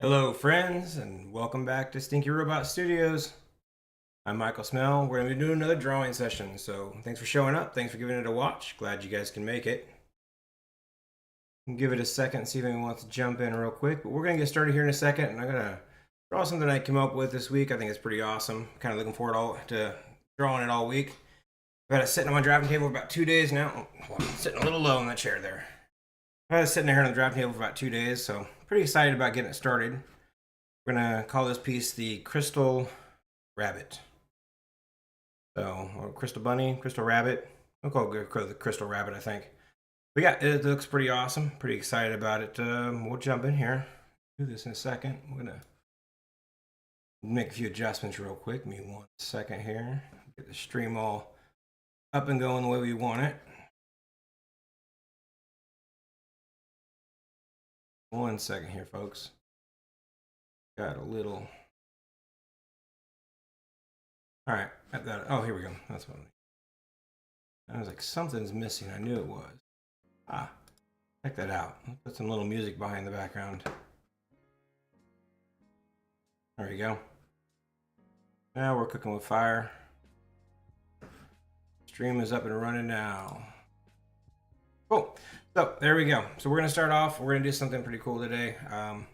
Hello friends, and welcome back to Stinky Robot Studios. I'm Michael Smell. We're going to be doing another drawing session, so thanks for showing up. Thanks for giving it a watch. Glad you guys can make it. Give it a second, see if anyone wants to jump in real quick. But we're going to get started here in a second, and I'm going to draw something I came up with this week. I think it's pretty awesome. Kind of looking forward to drawing it all week. I've had it sitting on my drafting table for about 2 days now. Oh, I'm sitting a little low in that chair there. I've had it sitting here on the drafting table for about 2 days, so pretty excited about getting it started. We're going to call this piece the Crystal Rabbit. So, or Crystal Bunny, Crystal Rabbit. We'll call it the Crystal Rabbit, I think. But yeah, it looks pretty awesome. Pretty excited about it. We'll jump in here. Do this in a second. We're going to make a few adjustments real quick. Give me 1 second here. Get the stream all up and going the way we want it. 1 second here, folks. Got a little. All right, I've got it. Oh, here we go. That's what I was like, something's missing. I knew it was. Ah, check that out. Put some little music behind the background. There we go. Now we're cooking with fire. Stream is up and running now. Cool. So there we go. So we're gonna start off. We're gonna do something pretty cool today. I'll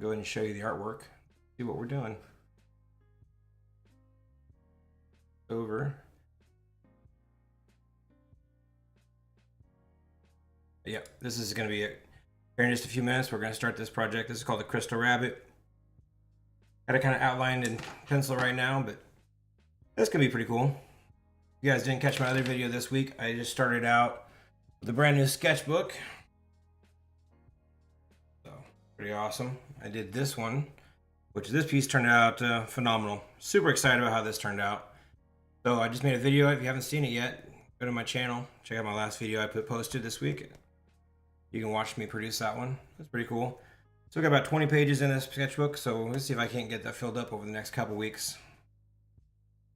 go ahead and show you the artwork. See what we're doing. Over. Yep, this is going to be it. Here in just a few minutes, we're going to start this project. This is called the Crystal Rabbit. Got it kind of outlined in pencil right now, but this could be pretty cool. If you guys didn't catch my other video this week, I just started out with a brand new sketchbook. So, pretty awesome. I did this one, which this piece turned out phenomenal. Super excited about how this turned out. So I just made a video. If you haven't seen it yet, go to my channel. Check out my last video I posted this week. You can watch me produce that one. That's pretty cool. So we got about 20 pages in this sketchbook. So let's see if I can't get that filled up over the next couple weeks.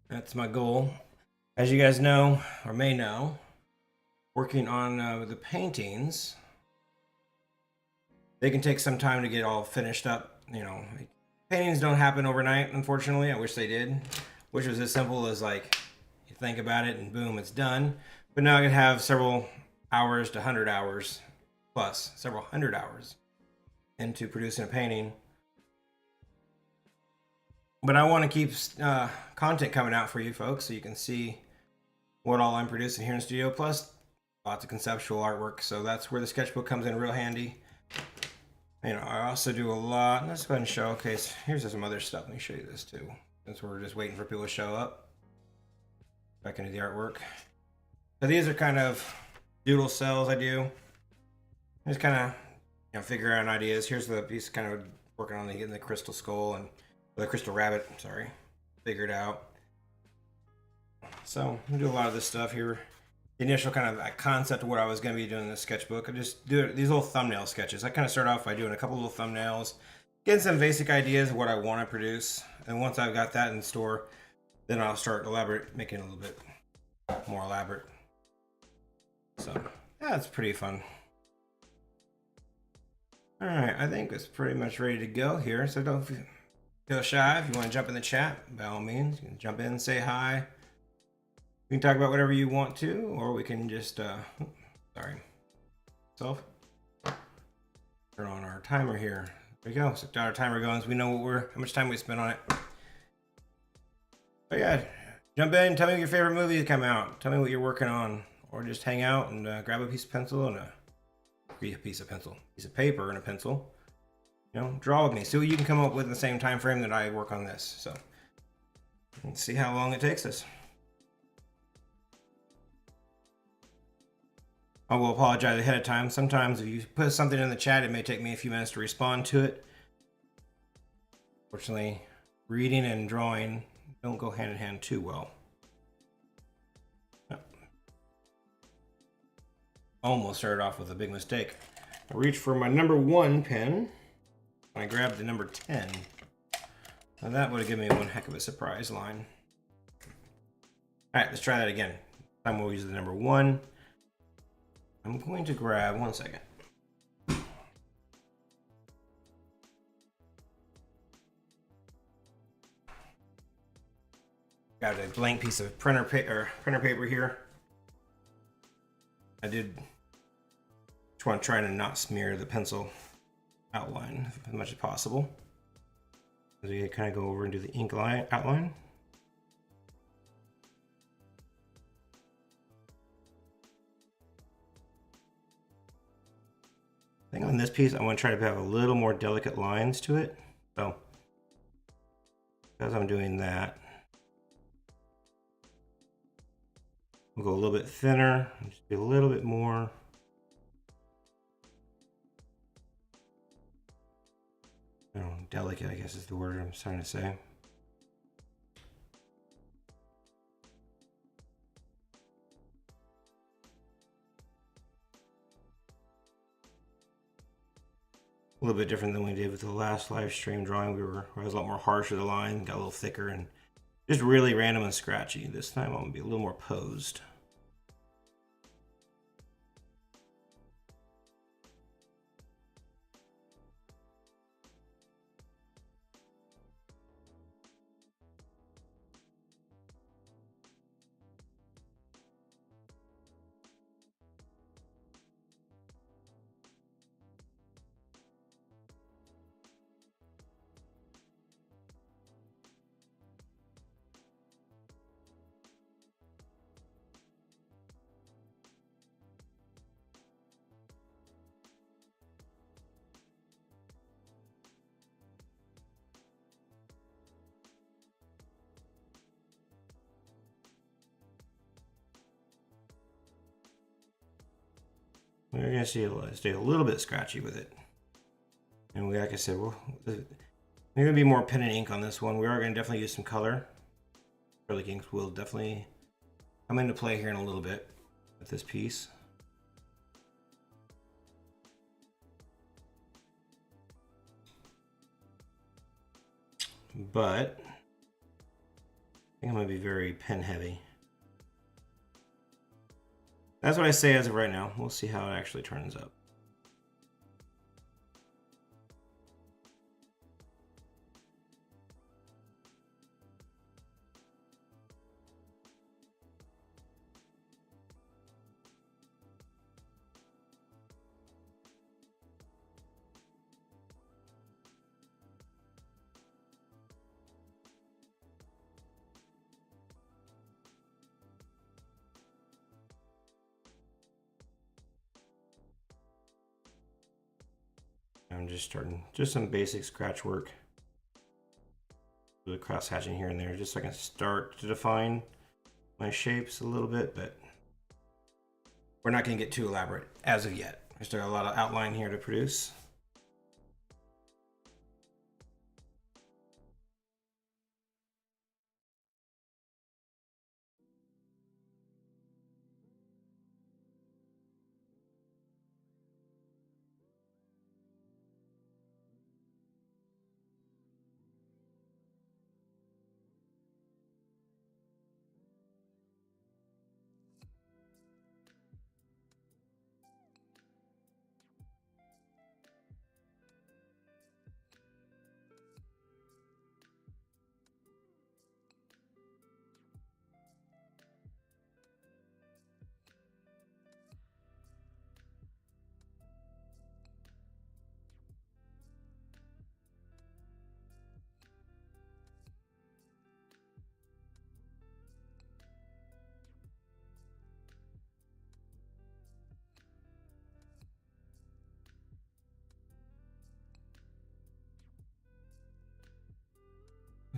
That's my goal. As you guys know, or may know, working on the paintings, they can take some time to get all finished up. You know, paintings don't happen overnight, unfortunately. I wish they did. Which was as simple as, like, you think about it and boom, it's done. But now I can have several hours to 100 hours plus, several hundred hours into producing a painting. But I want to keep content coming out for you folks so you can see what all I'm producing here in the studio, plus lots of conceptual artwork. So that's where the sketchbook comes in real handy. You know, I also do a lot. Let's go ahead and showcase. Here's some other stuff. Let me show you this too. Since we're just waiting for people to show up. Back into the artwork. So these are kind of doodle cells I do. Just kind of, you know, figure out ideas. Here's the piece kind of working on getting the crystal skull and the crystal rabbit, sorry, figured out. So I do a lot of this stuff here. The initial kind of concept of what I was going to be doing in this sketchbook. I just do these little thumbnail sketches. I kind of start off by doing a couple little thumbnails, getting some basic ideas of what I want to produce. And once I've got that in store, then I'll start making it a little bit more elaborate. So yeah, it's pretty fun. All right, I think it's pretty much ready to go here. So don't feel shy. If you want to jump in the chat, by all means, you can jump in and say hi. We can talk about whatever you want to, or we can just, sorry, turn on our timer here. There we go. So our timer going, so we know how much time we spent on it. But yeah, jump in. Tell me what your favorite movie to come out. Tell me what you're working on, or just hang out and grab a piece of pencil and a piece of paper and a pencil. You know, draw with me. See what you can come up with in the same time frame that I work on this. So let's see how long it takes us. I will apologize ahead of time. Sometimes if you put something in the chat, it may take me a few minutes to respond to it. Fortunately, reading and drawing don't go hand in hand too well. Almost started off with a big mistake. I reached for my number 1 pen. I grabbed the number 10. Now that would have given me one heck of a surprise line. All right, let's try that again. This time we'll use the number 1. I'm going to grab, 1 second. Got a blank piece of printer paper here. I did just want to try to not smear the pencil outline as much as possible. As we kind of go over and do the ink outline. I think on this piece, I want to try to have a little more delicate lines to it. So, as I'm doing that, we'll go a little bit thinner, just be a little bit more. I don't know, delicate, I guess is the word I'm trying to say. A little bit different than we did with the last live stream drawing. I was a lot more harsh with the line, got a little thicker and just really random and scratchy. This time I'm gonna be a little more posed. We're gonna see stay a little bit scratchy with it. And like I said, we're gonna be more pen and ink on this one. We are gonna definitely use some color. Acrylic inks will definitely come into play here in a little bit with this piece. But I think I'm gonna be very pen heavy. That's what I say as of right now. We'll see how it actually turns up. I'm just starting just some basic scratch work. Do the cross hatching here and there just so I can start to define my shapes a little bit, but we're not going to get too elaborate as of yet. There's still a lot of outline here to produce.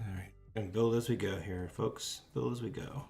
All right, and build as we go here, folks. Build as we go.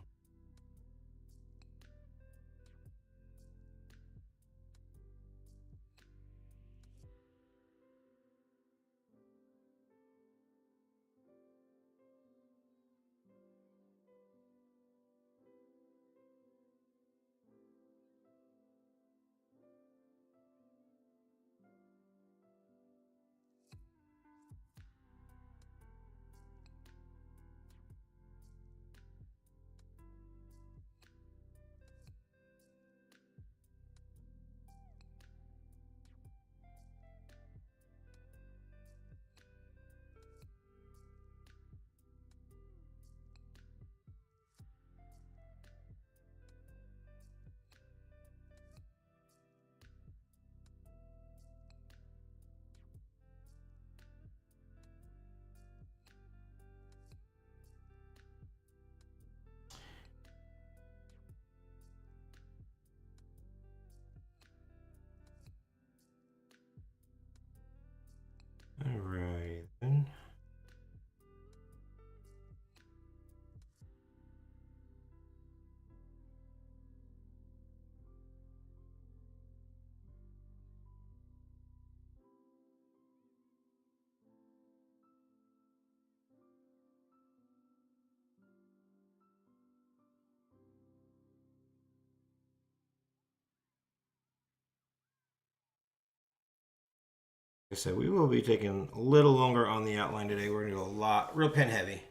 I said, we will be taking a little longer on the outline today. We're going to do a lot, real pen heavy.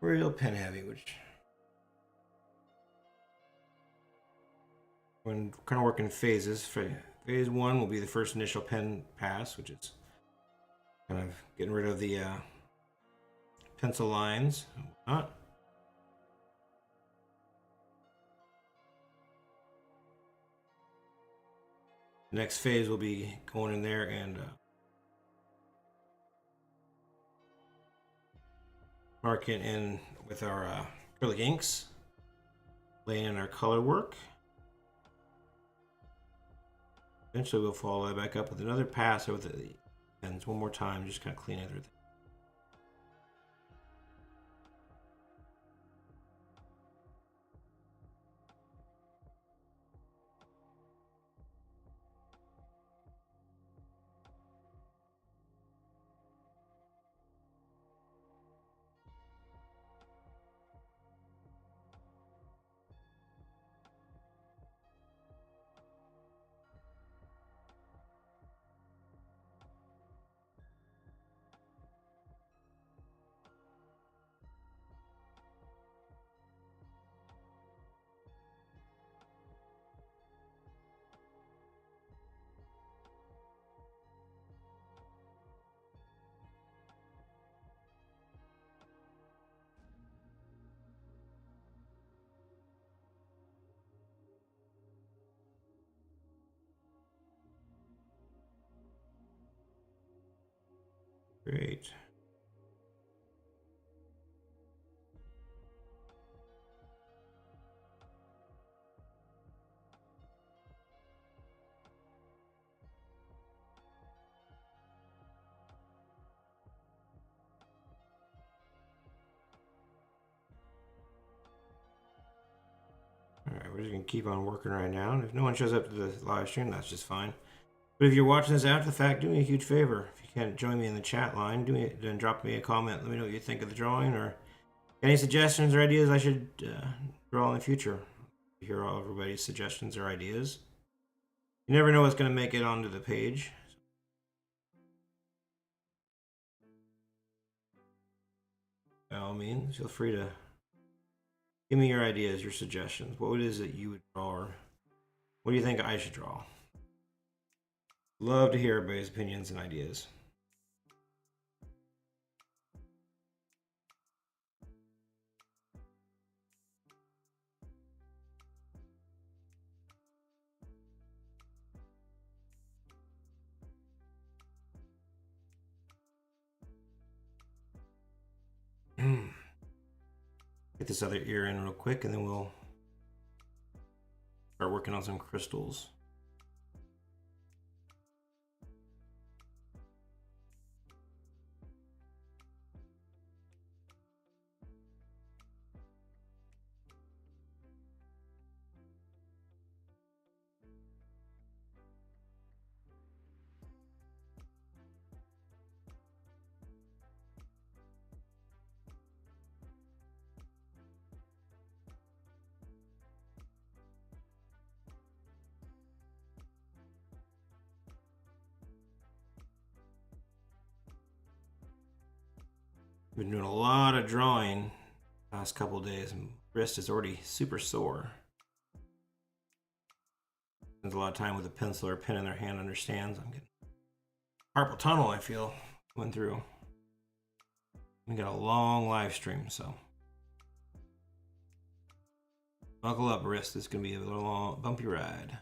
Real pen heavy, which we're kind of work in phases. Phase 1 will be the first initial pen pass, which is kind of getting rid of the pencil lines and whatnot. The next phase will be going in there and marking in with our acrylic inks, laying in our color work. Eventually we'll follow that back up with another pass over the pens one more time, just kind of clean everything. Great. Alright, we're just going to keep on working right now. And if no one shows up to the live stream, that's just fine. But if you're watching this after the fact, do me a huge favor. If you can't join me in the chat line, then drop me a comment. Let me know what you think of the drawing or any suggestions or ideas I should draw in the future. Hear all everybody's suggestions or ideas. You never know what's going to make it onto the page. By all means, feel free to give me your ideas, your suggestions. What is it you would draw, or what do you think I should draw? Love to hear everybody's opinions and ideas. Get this other ear in real quick, and then we'll start working on some crystals. Been doing a lot of drawing the last couple of days, and wrist is already super sore. Spends a lot of time with a pencil or pen in their hand understands. I'm getting carpal tunnel, I feel, going through. We got a long live stream, so buckle up, wrist. It's gonna be a little long, bumpy ride.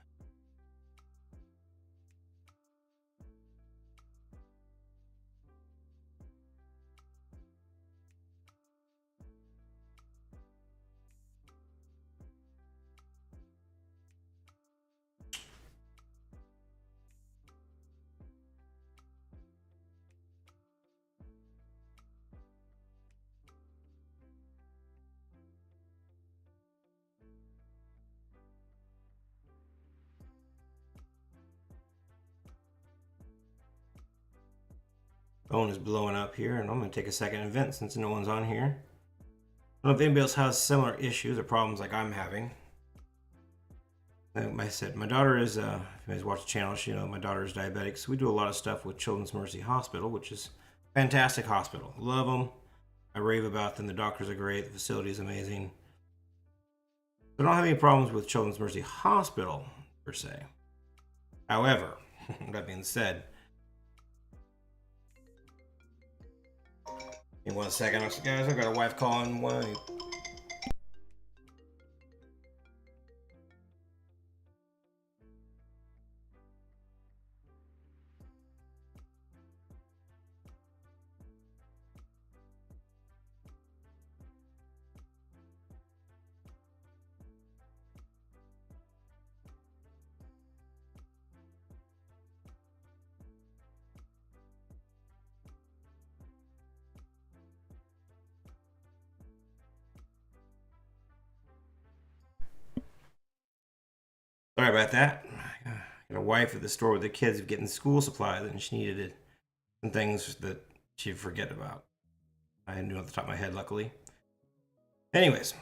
Phone is blowing up here, and I'm going to take a second and vent since no one's on here. I don't know if anybody else has similar issues or problems like I'm having. Like I said, my daughter is, if you guys watch the channel, she know my daughter is diabetic. So we do a lot of stuff with Children's Mercy Hospital, which is a fantastic hospital. Love them. I rave about them. The doctors are great. The facility is amazing. So I don't have any problems with Children's Mercy Hospital, per se. However, that being said, in 1 second, guys, I got a wife calling. Sorry about that. I got a wife at the store with the kids getting school supplies, and she needed some things that she'd forget about. I knew off the top of my head, luckily. Anyways,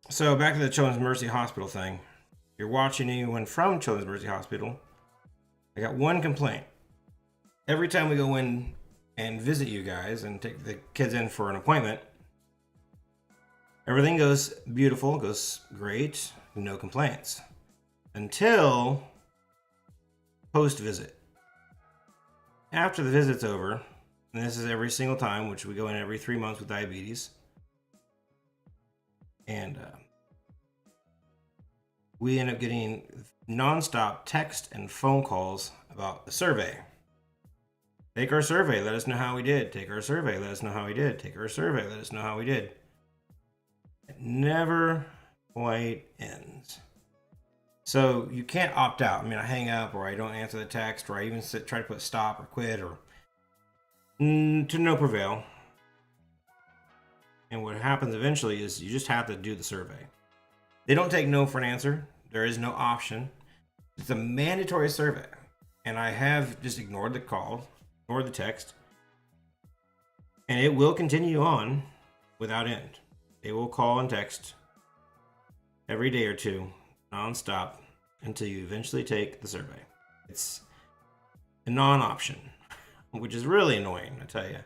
so back to the Children's Mercy Hospital thing. If you're watching anyone from Children's Mercy Hospital, I got one complaint. Every time we go in and visit you guys and take the kids in for an appointment, everything goes beautiful, goes great, no complaints. Until post-visit. After the visit's over, and this is every single time, which we go in every 3 months with diabetes, and we end up getting nonstop text and phone calls about the survey. Take our survey, let us know how we did. Take our survey, let us know how we did. Take our survey, let us know how we did. It never quite ends. So you can't opt out. I mean, I hang up, or I don't answer the text, or I even try to put stop or quit, or to no prevail. And what happens eventually is you just have to do the survey. They don't take no for an answer. There is no option. It's a mandatory survey. And I have just ignored the call, ignored the text. And it will continue on without end. They will call and text every day or two, nonstop, until you eventually take the survey. It's a non-option, which is really annoying, I tell you.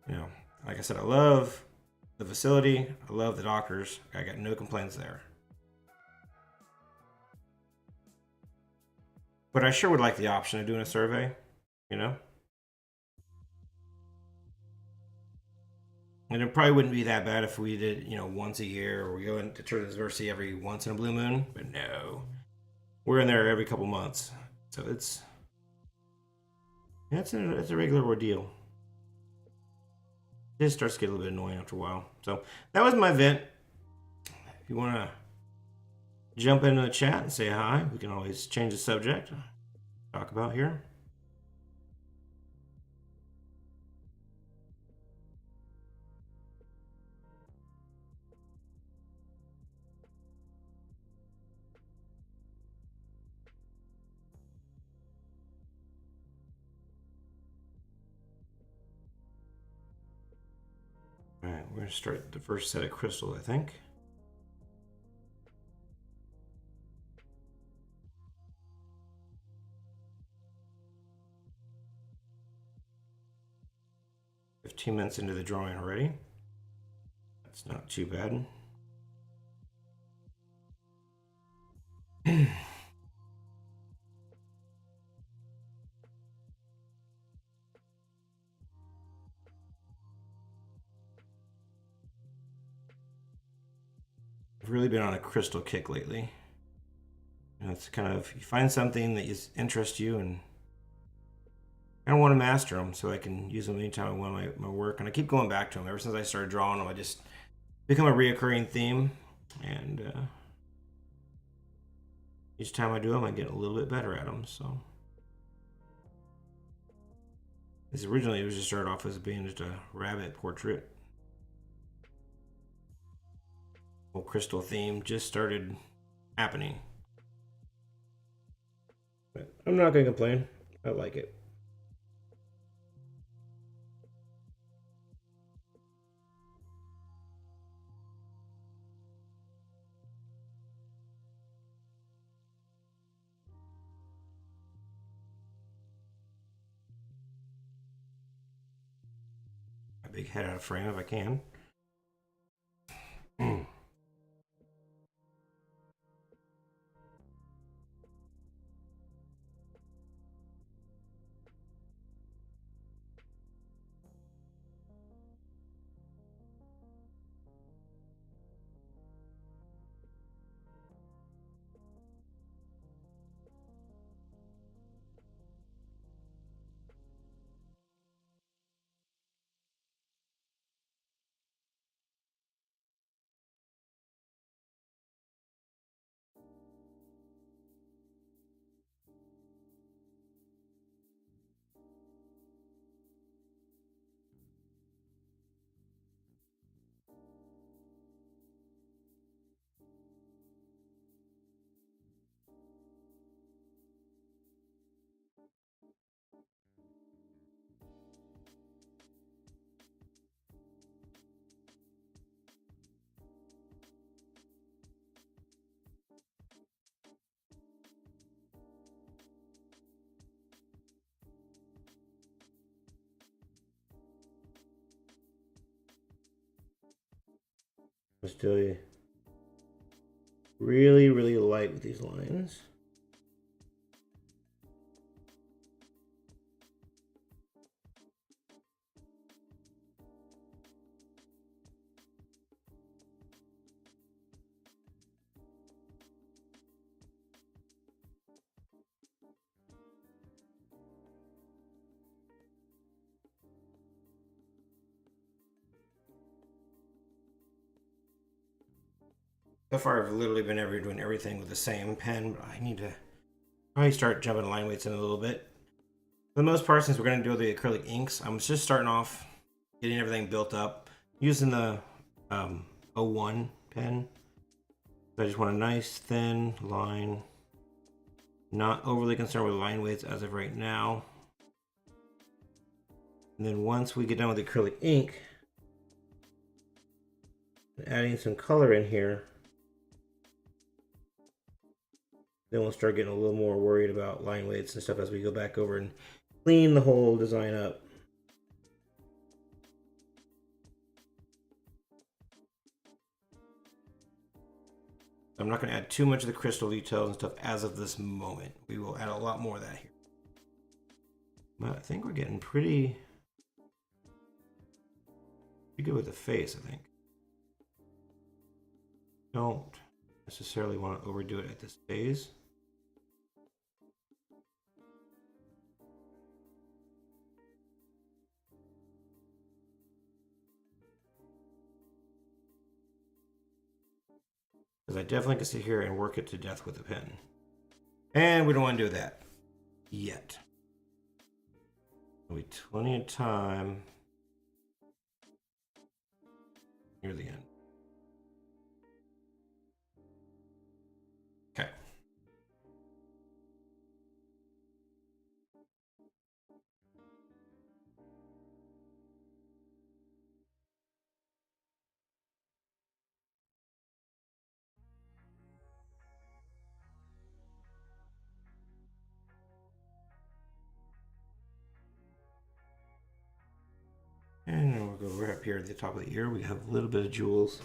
You know, like I said, I love the facility. I love the doctors. I got no complaints there. But I sure would like the option of doing a survey, you know? And it probably wouldn't be that bad if we did, you know, once a year, or we go into Children's Mercy every once in a blue moon. But no, we're in there every couple months, so it's a regular ordeal. It just starts to get a little bit annoying after a while. So that was my vent. If you want to jump into the chat and say hi, we can always change the subject, talk about here. All right, we're going to start the first set of crystals, I think. $15 into the drawing already. That's not too bad. I've really been on a crystal kick lately. You know, it's kind of, you find something that interests you, and I don't want to master them so I can use them anytime I want my work. And I keep going back to them. Ever since I started drawing them, I just become a reoccurring theme. And each time I do them, I get a little bit better at them. So this originally, it was just started off as being just a rabbit portrait. Whole crystal theme just started happening. But I'm not going to complain. I like it. big head out of frame if I can. Still really, really light with these lines. So far, I've literally been doing everything with the same pen, but I need to probably start jumping line weights in a little bit. For the most part, since we're going to do the acrylic inks, I'm just starting off getting everything built up using the 01 pen. I just want a nice thin line, not overly concerned with line weights as of right now. And then once we get done with the acrylic ink, adding some color in here, then we'll start getting a little more worried about line weights and stuff as we go back over and clean the whole design up. I'm not going to add too much of the crystal details and stuff as of this moment. We will add a lot more of that here. But I think we're getting pretty good with the face, I think. Don't necessarily want to overdo it at this phase. Because I definitely can sit here and work it to death with a pen. And we don't want to do that yet. There'll be plenty of time near the end. Okay. And then we'll go right up here at the top of the ear. We have a little bit of jewels.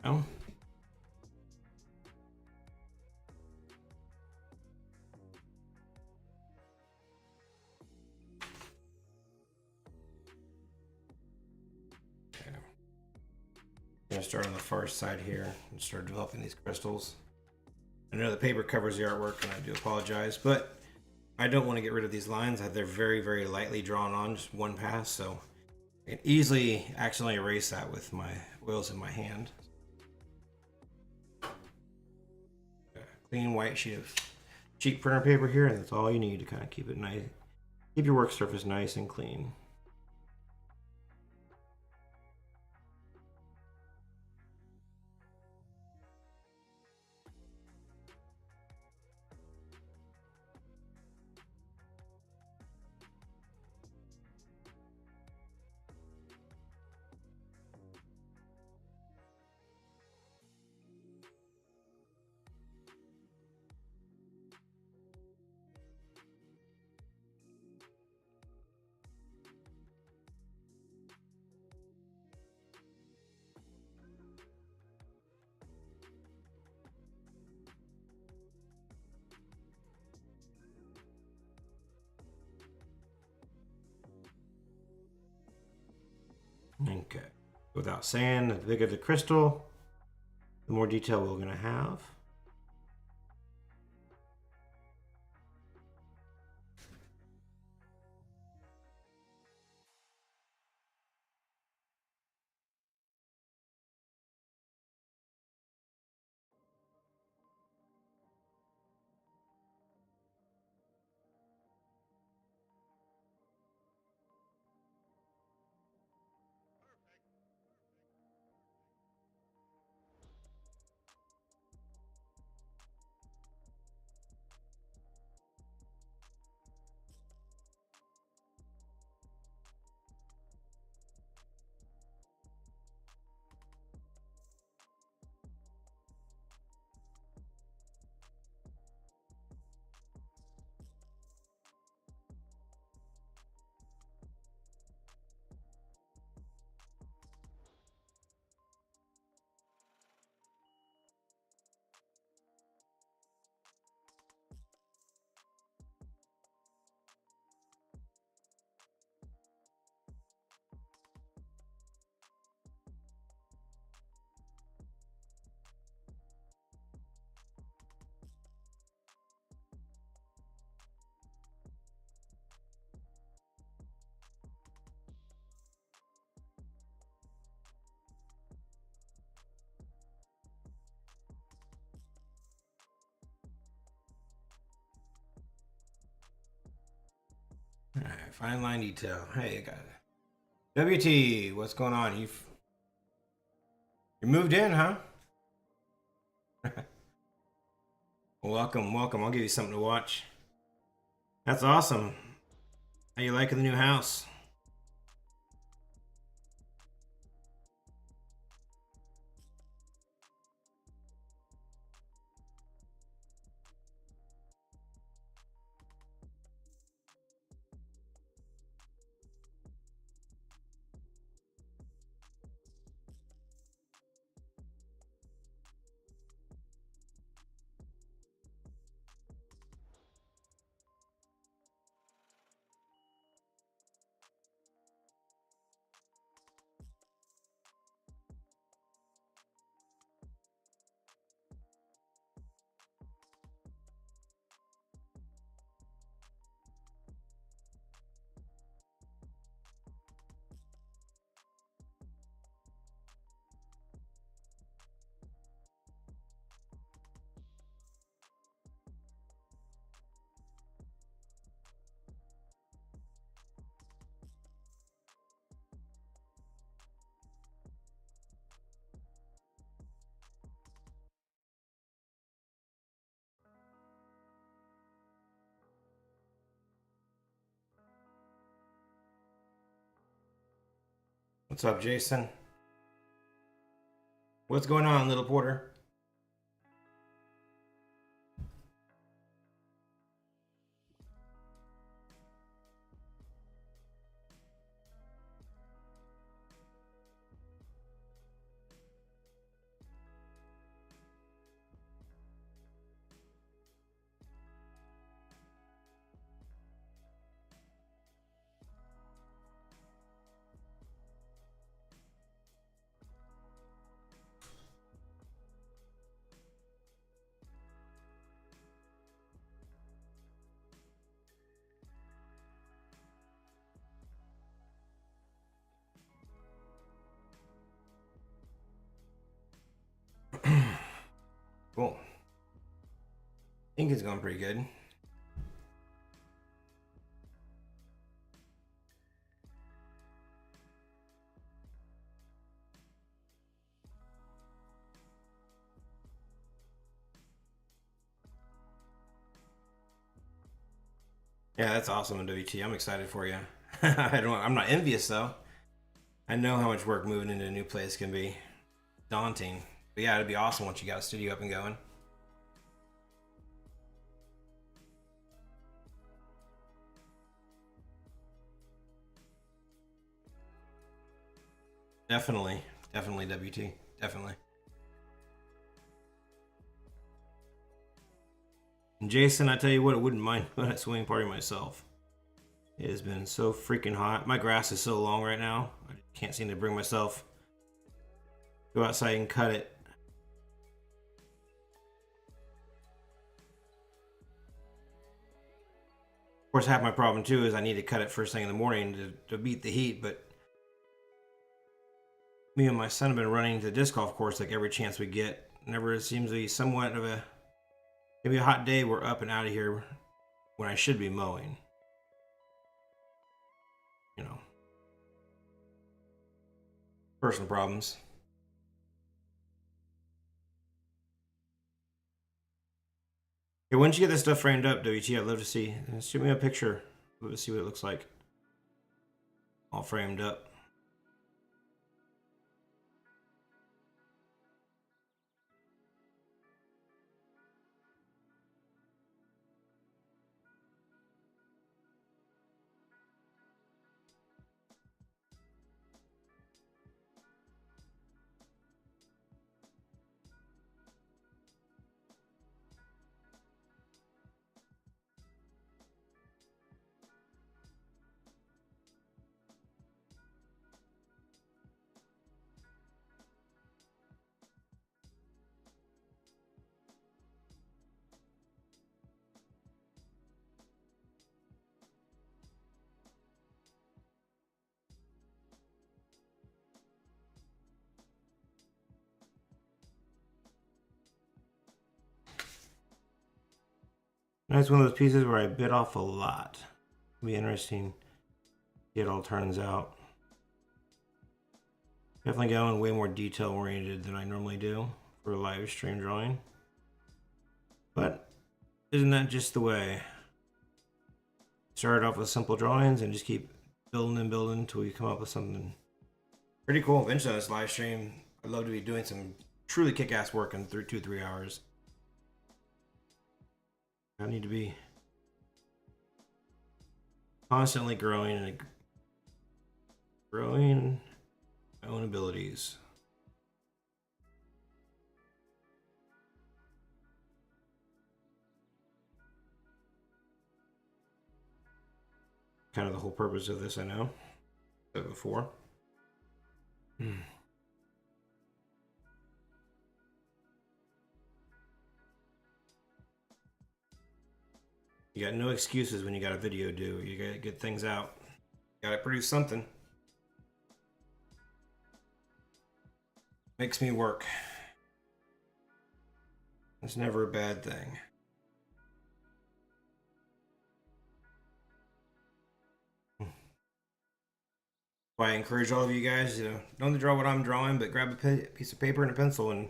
Oh. Okay. I'm going to start on the far side here and start developing these crystals. I know the paper covers the artwork, and I do apologize, but I don't want to get rid of these lines. They're very, very lightly drawn on, just one pass, so I can easily accidentally erase that with my oils in my hand. Clean white sheet of cheap printer paper here, and that's all you need to kind of keep it nice, keep your work surface nice and clean. Okay. Without saying, the bigger the crystal, the more detail we're going to have. All right, fine line detail. Hey, I got it. WT, what's going on? You moved in, huh? Welcome, welcome. I'll give you something to watch. That's awesome. How you liking the new house? What's up, Jason? What's going on, little porter? Cool. Ink is going pretty good. Yeah, that's awesome, WT. I'm excited for you. I'm not envious though. I know how much work moving into a new place can be daunting. But yeah, it'd be awesome once you got a studio up and going. Definitely, definitely WT, definitely. And Jason, I tell you what, I wouldn't mind doing that swimming party myself. It has been so freaking hot. My grass is so long right now. I can't seem to bring myself go outside and cut it. Of course, half my problem too is I need to cut it first thing in the morning to beat the heat, but me and my son have been running to the disc golf course like every chance we get. Whenever it seems to be somewhat of a maybe a hot day, we're up and out of here when I should be mowing. You know, personal problems. Okay, once you get this stuff framed up, WT, I'd love to see. Shoot me a picture. I'd love to see what it looks like. All framed up. That's one of those pieces where I bit off a lot. It'll be interesting to see it all turns out. Definitely going way more detail oriented than I normally do for a live stream drawing. But isn't that just the way? Start off with simple drawings and just keep building and building until we come up with something pretty cool. Eventually on this live stream, I'd love to be doing some truly kick-ass work in 2-3 hours. I need to be constantly growing and growing my own abilities. Kind of the whole purpose of this, I know. Said before. You got no excuses when you got a video due. You gotta get things out. You gotta produce something. Makes me work. It's never a bad thing. I encourage all of you guys, don't to draw what I'm drawing, but grab a piece of paper and a pencil and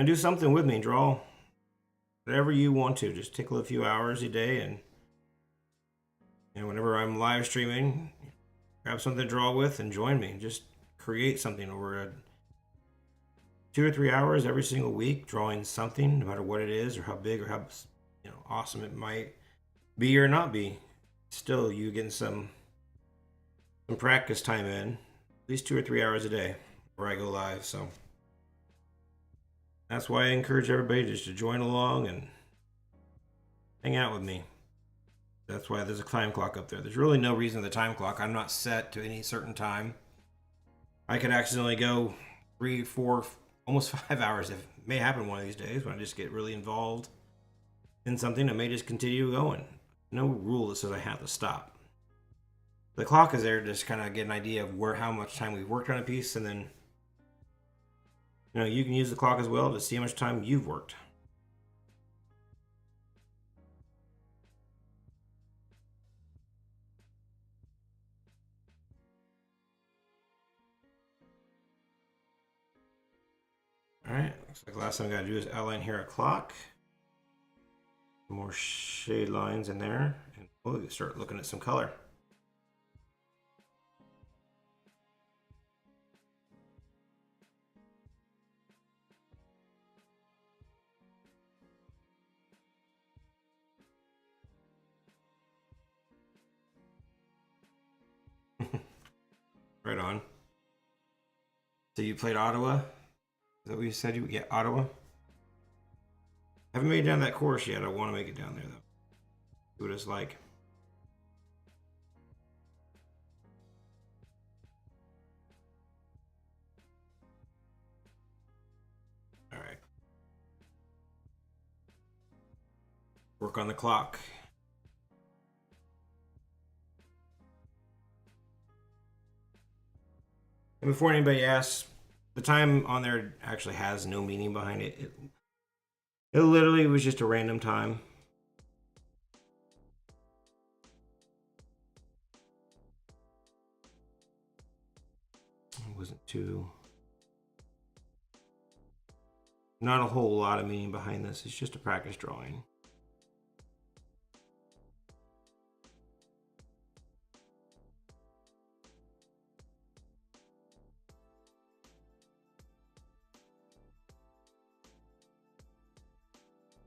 do something with me. Draw whatever you want to. Just tickle a few hours a day, and whenever I'm live streaming, grab something to draw with and join me. Just create something over 2 or 3 hours every single week, drawing something, no matter what it is or how big or how awesome it might be or not be. Still, you getting some practice time in, at least 2 or 3 hours a day before I go live. So that's why I encourage everybody just to join along and hang out with me. That's why there's a time clock up there. There's really no reason to the time clock. I'm not set to any certain time. I could accidentally go 3, 4, almost 5 hours. It may happen one of these days when I just get really involved in something. I may just continue going. No rule that says I have to stop. The clock is there to just kind of get an idea of how much time we've worked on a piece, and then you can use the clock as well to see how much time you've worked. Alright, looks like the last thing I gotta do is outline here a clock. More shade lines in there, and we'll start looking at some color. Right on. So you played Ottawa? Is that what you said? You get Ottawa? Haven't made it down that course yet. I want to make it down there though. See what it's like. All right. Work on the clock. And before anybody asks, the time on there actually has no meaning behind it. It literally was just a random time. It wasn't too... Not a whole lot of meaning behind this. It's just a practice drawing.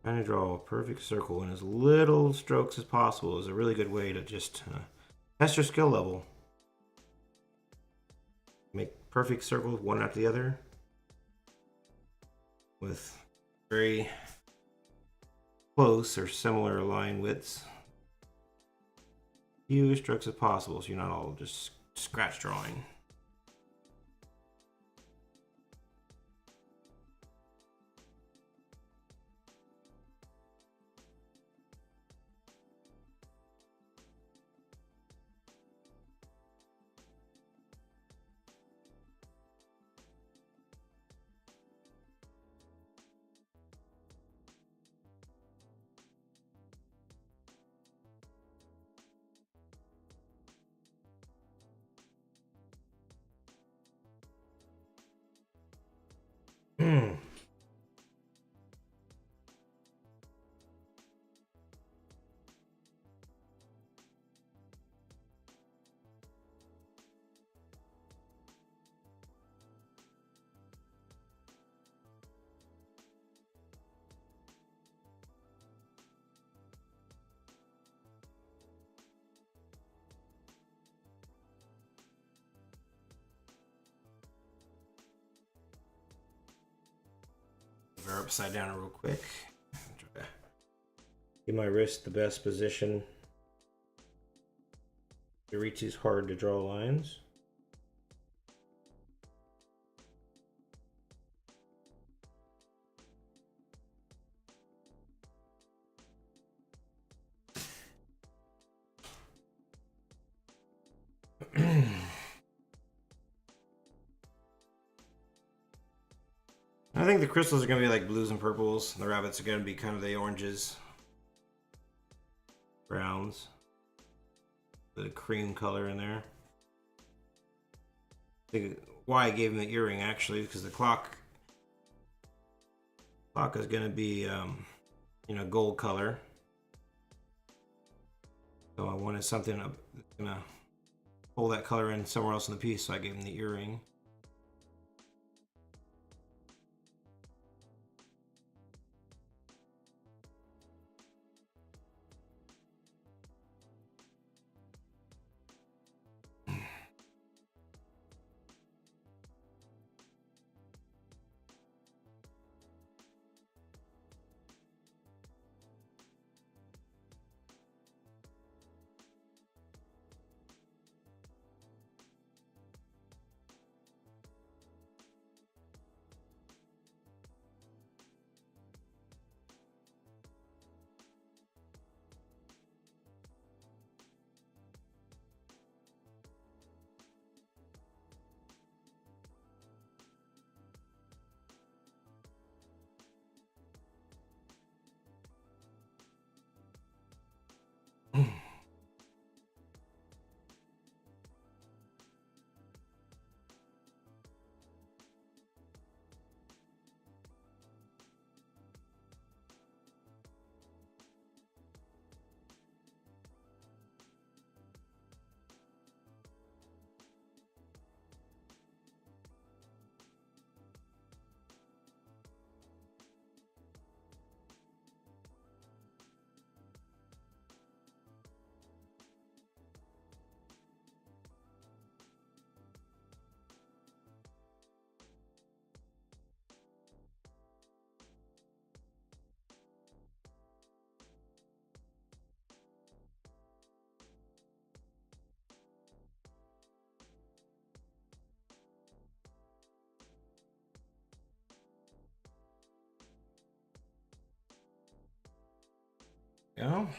Trying to draw a perfect circle in as little strokes as possible is a really good way to just test your skill level. Make perfect circles one after the other with very close or similar line widths. Few strokes as possible so you're not all just scratch drawing. Her upside down real quick. Try to give my wrist the best position to reach these hard to draw lines. I think the crystals are going to be like blues and purples. The rabbits are going to be kind of the oranges, browns, a bit of cream color in there. I think why I gave him the earring actually, because the clock is going to be, you know, gold color. So I wanted something that's going to pull that color in somewhere else in the piece, so I gave him the earring. Go.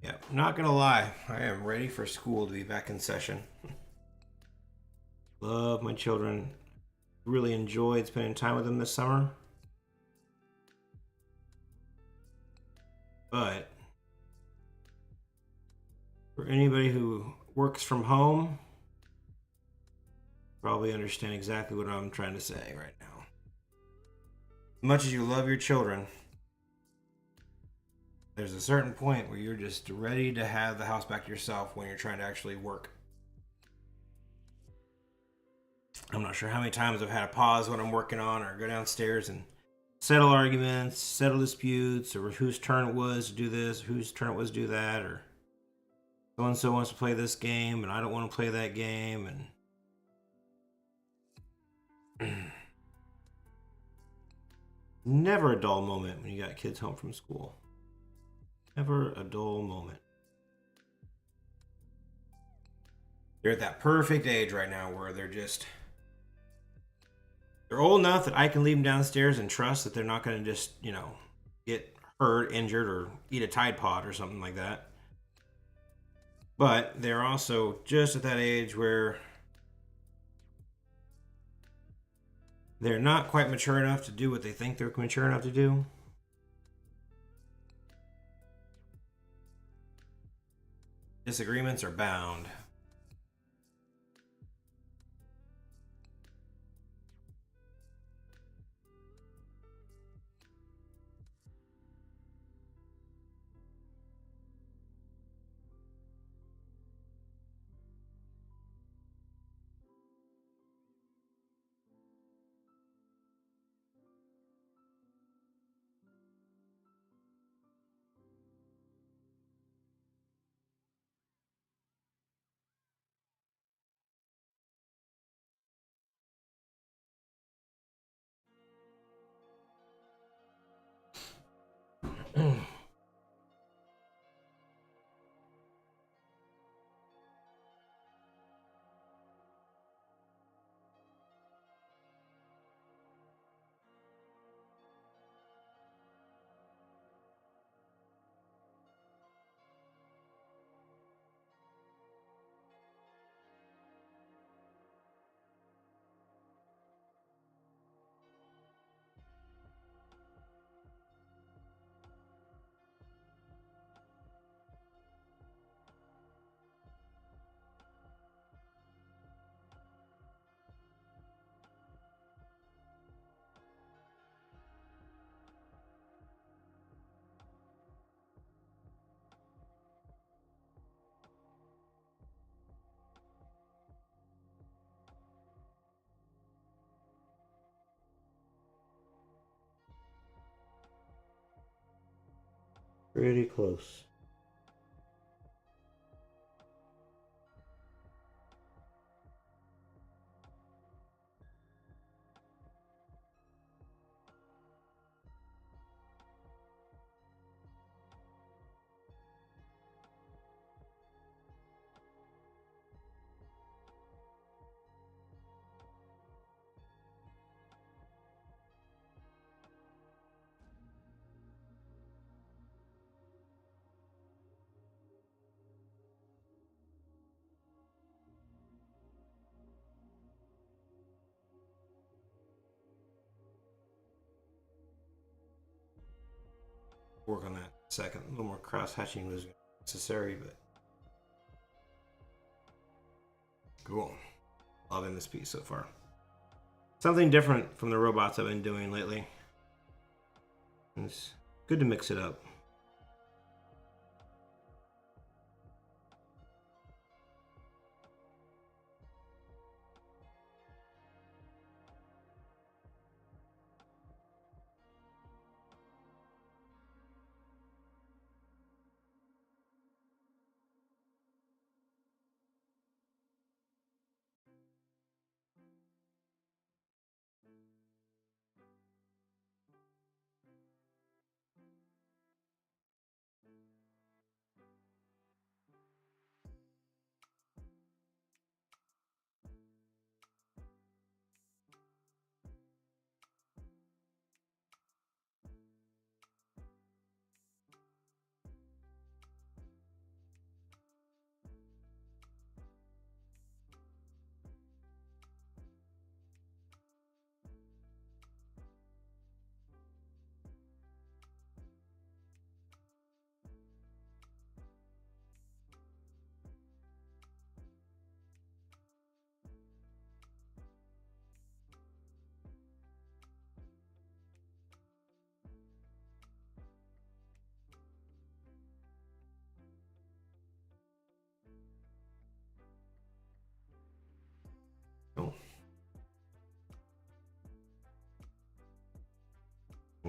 Yeah, not gonna lie, I am ready for school to be back in session. Love my children. Really enjoyed spending time with them this summer. But for anybody who works from home, probably understand exactly what I'm trying to say right now. As much as you love your children, there's a certain point where you're just ready to have the house back to yourself when you're trying to actually work. I'm not sure how many times I've had to pause what I'm working on or go downstairs and settle arguments, settle disputes, or whose turn it was to do this, whose turn it was to do that, or so and so wants to play this game and I don't want to play that game. And never a dull moment when you got kids home from school. Never a dull moment. They're at that perfect age right now where they're old enough that I can leave them downstairs and trust that they're not going to just, get hurt, injured, or eat a Tide Pod or something like that. But they're also just at that age where they're not quite mature enough to do what they think they're mature enough to do. Disagreements are bound. Pretty close. Work on that second. A little more cross hatching was necessary, but cool. Loving this piece so far. Something different from the robots I've been doing lately. It's good to mix it up.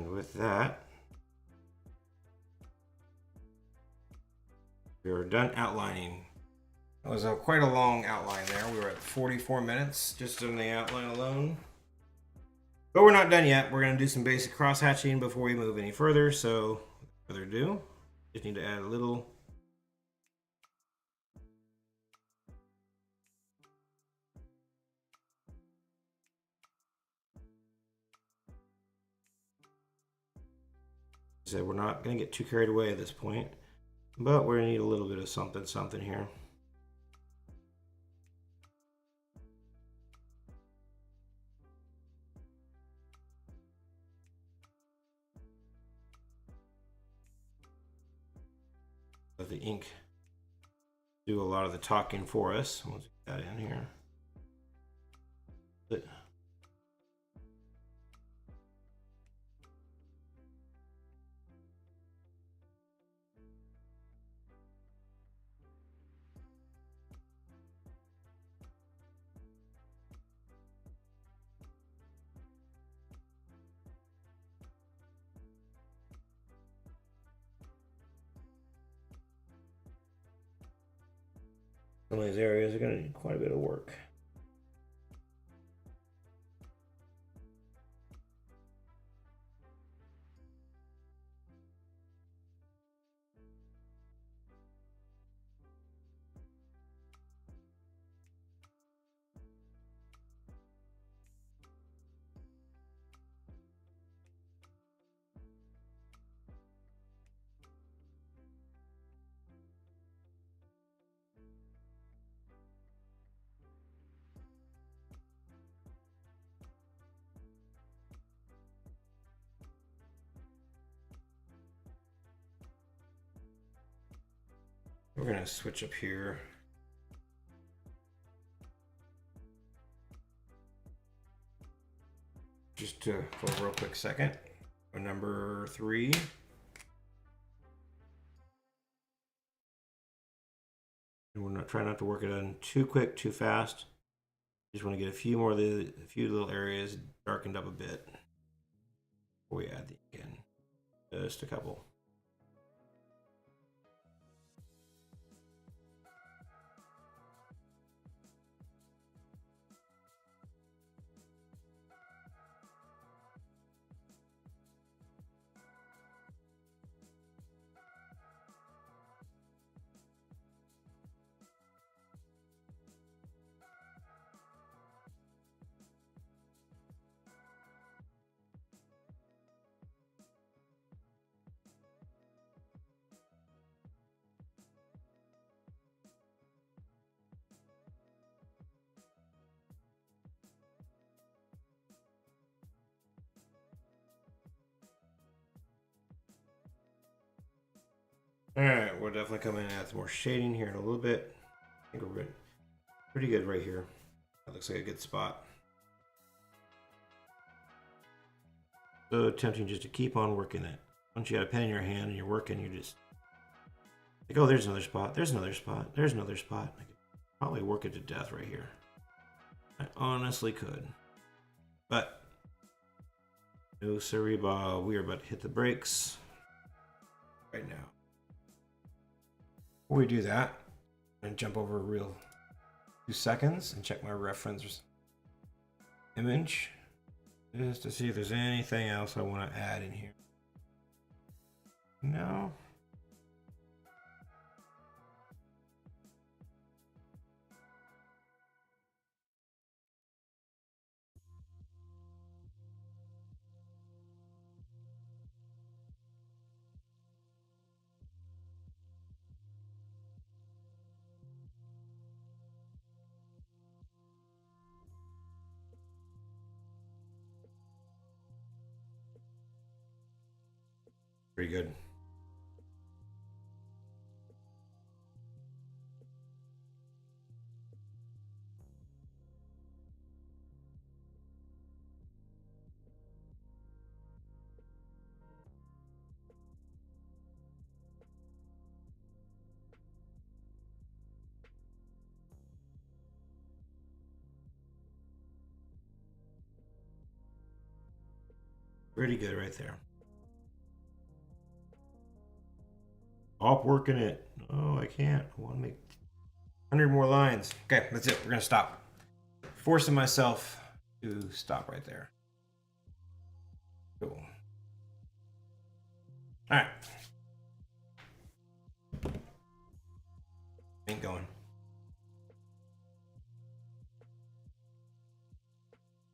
And with that, we are done outlining. That was quite a long outline there. We were at 44 minutes just on the outline alone. But we're not done yet. We're going to do some basic cross hatching before we move any further. So, without further ado, just need to add a little So we're not going to get too carried away at this point, but we're going to need a little bit of something here. Let the ink do a lot of the talking for us. Let's get that in here. Some of these areas are going to need quite a bit of work. We're going to switch up here. Just for a real quick second. Number 3. And we're not trying not to work it on too quick, too fast. Just want to get a few little areas darkened up a bit before we add the ink in. Just a couple. Alright, we'll definitely come in and add some more shading here in a little bit. I think we're pretty good right here. That looks like a good spot. So tempting just to keep on working it. Once you got a pen in your hand and you're working, you just like, oh, there's another spot, there's another spot, there's another spot. I could probably work it to death right here. I honestly could. But no sorry, we are about to hit the brakes right now. Before we do that, I'm going to jump over a real 2 seconds and check my reference image just to see if there's anything else I want to add in here. No. Pretty good. Pretty good right there. Stop working it. Oh, I can't. I want to make 100 more lines. Okay, that's it. We're going to stop. Forcing myself to stop right there. Cool. All right. Ain't going.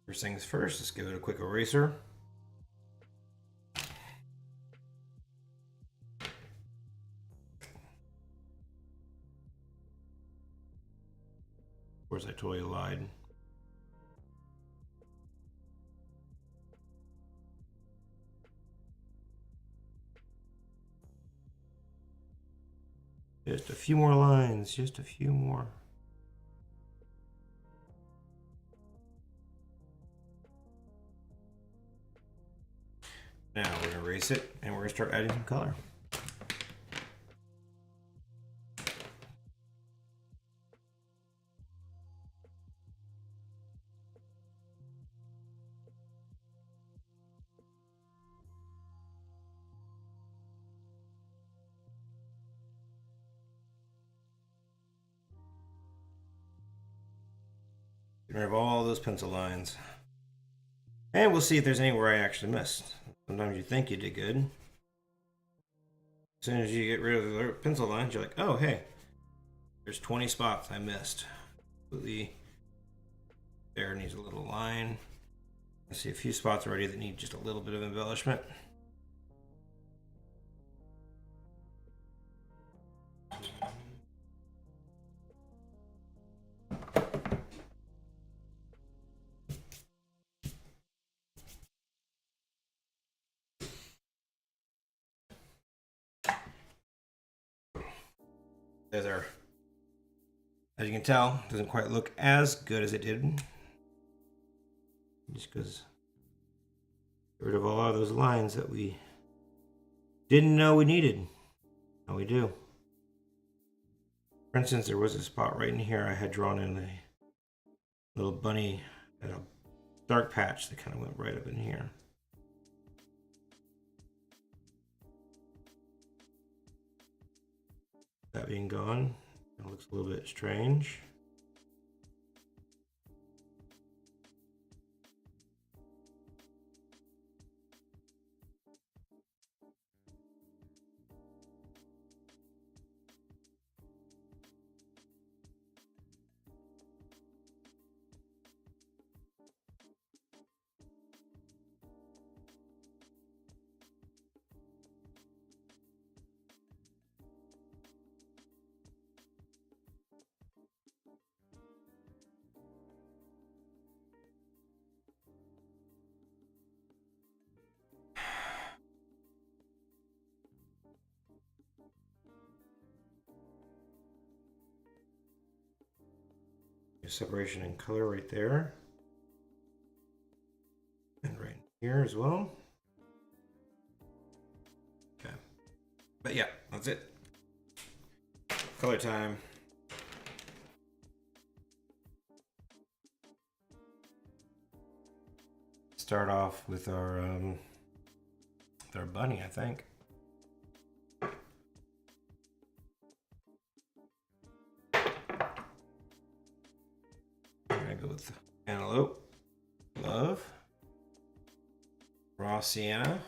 First things first, let's give it a quick eraser. Of course, I totally lied. Just a few more lines, just a few more. Now we're gonna erase it and we're gonna start adding some color. Get rid of all those pencil lines. And we'll see if there's anywhere I actually missed. Sometimes you think you did good. As soon as you get rid of the pencil lines, you're like, oh, hey, there's 20 spots I missed. Completely. There needs a little line. I see a few spots already that need just a little bit of embellishment. There's our, as you can tell, doesn't quite look as good as it did. Just because get rid of a lot of those lines that we didn't know we needed. Now we do. For instance, there was a spot right in here I had drawn in a little bunny and a dark patch that kind of went right up in here. That being gone, it looks a little bit strange. Separation in color right there, and right here as well. Okay, but yeah, that's it. Color time. Start off with our bunny, I think. Go with Antelope, Love, Raw Sienna,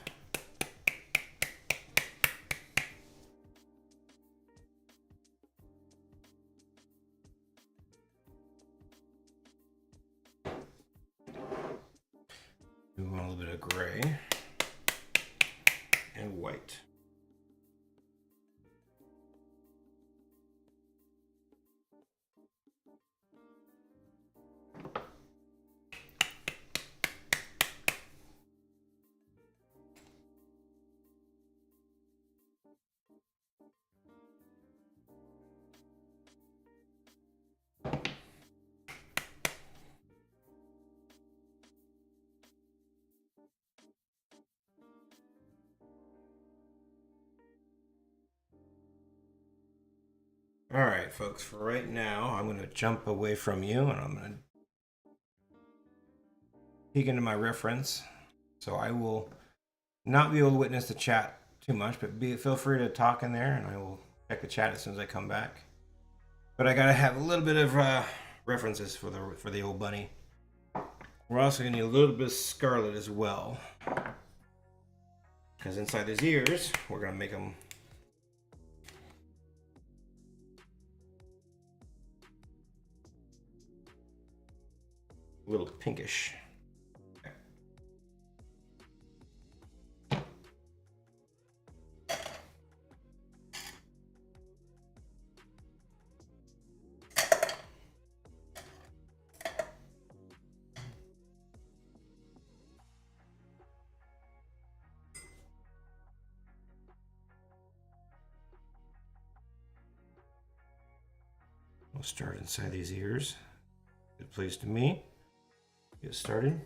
we want a little bit of gray and white. All right, folks, for right now, I'm going to jump away from you and I'm going to peek into my reference. So I will not be able to witness the chat too much, but feel free to talk in there, and I will check the chat as soon as I come back. But I gotta have a little bit of references for the old bunny. We're also gonna need a little bit of scarlet as well, because inside these ears, we're gonna make them a little pinkish. We'll start inside these ears. Good place to me. Get started.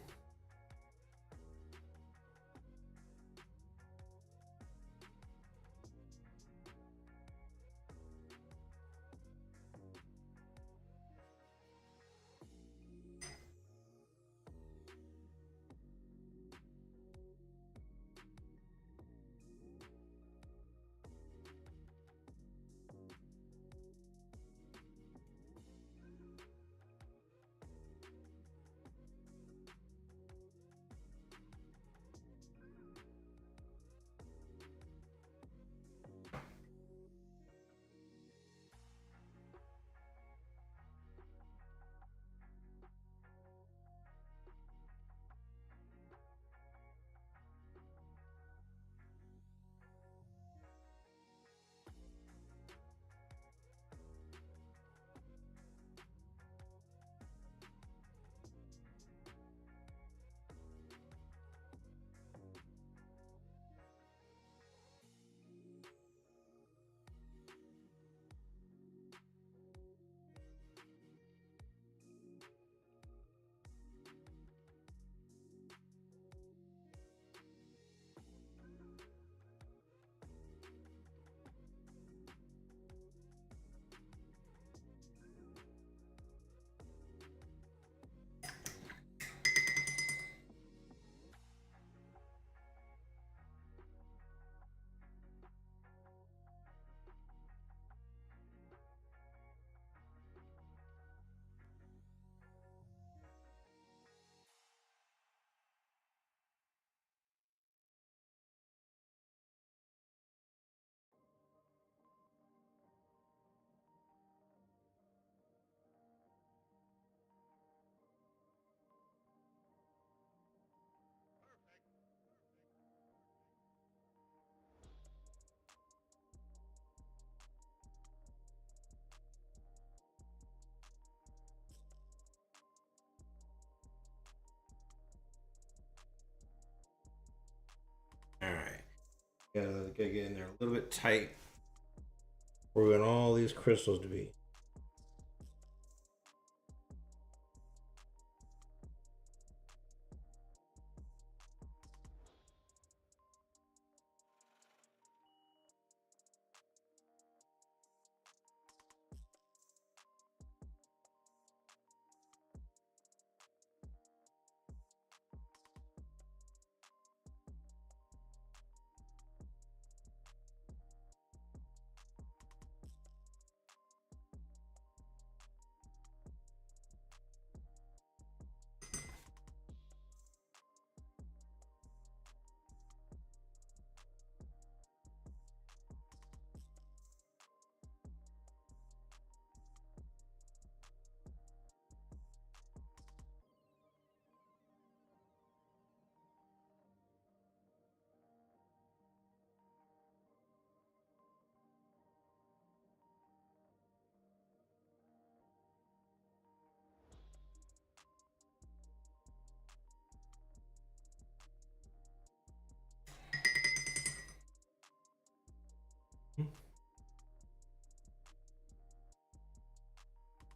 All right. Gotta get in there a little bit tight where we want all these crystals to be.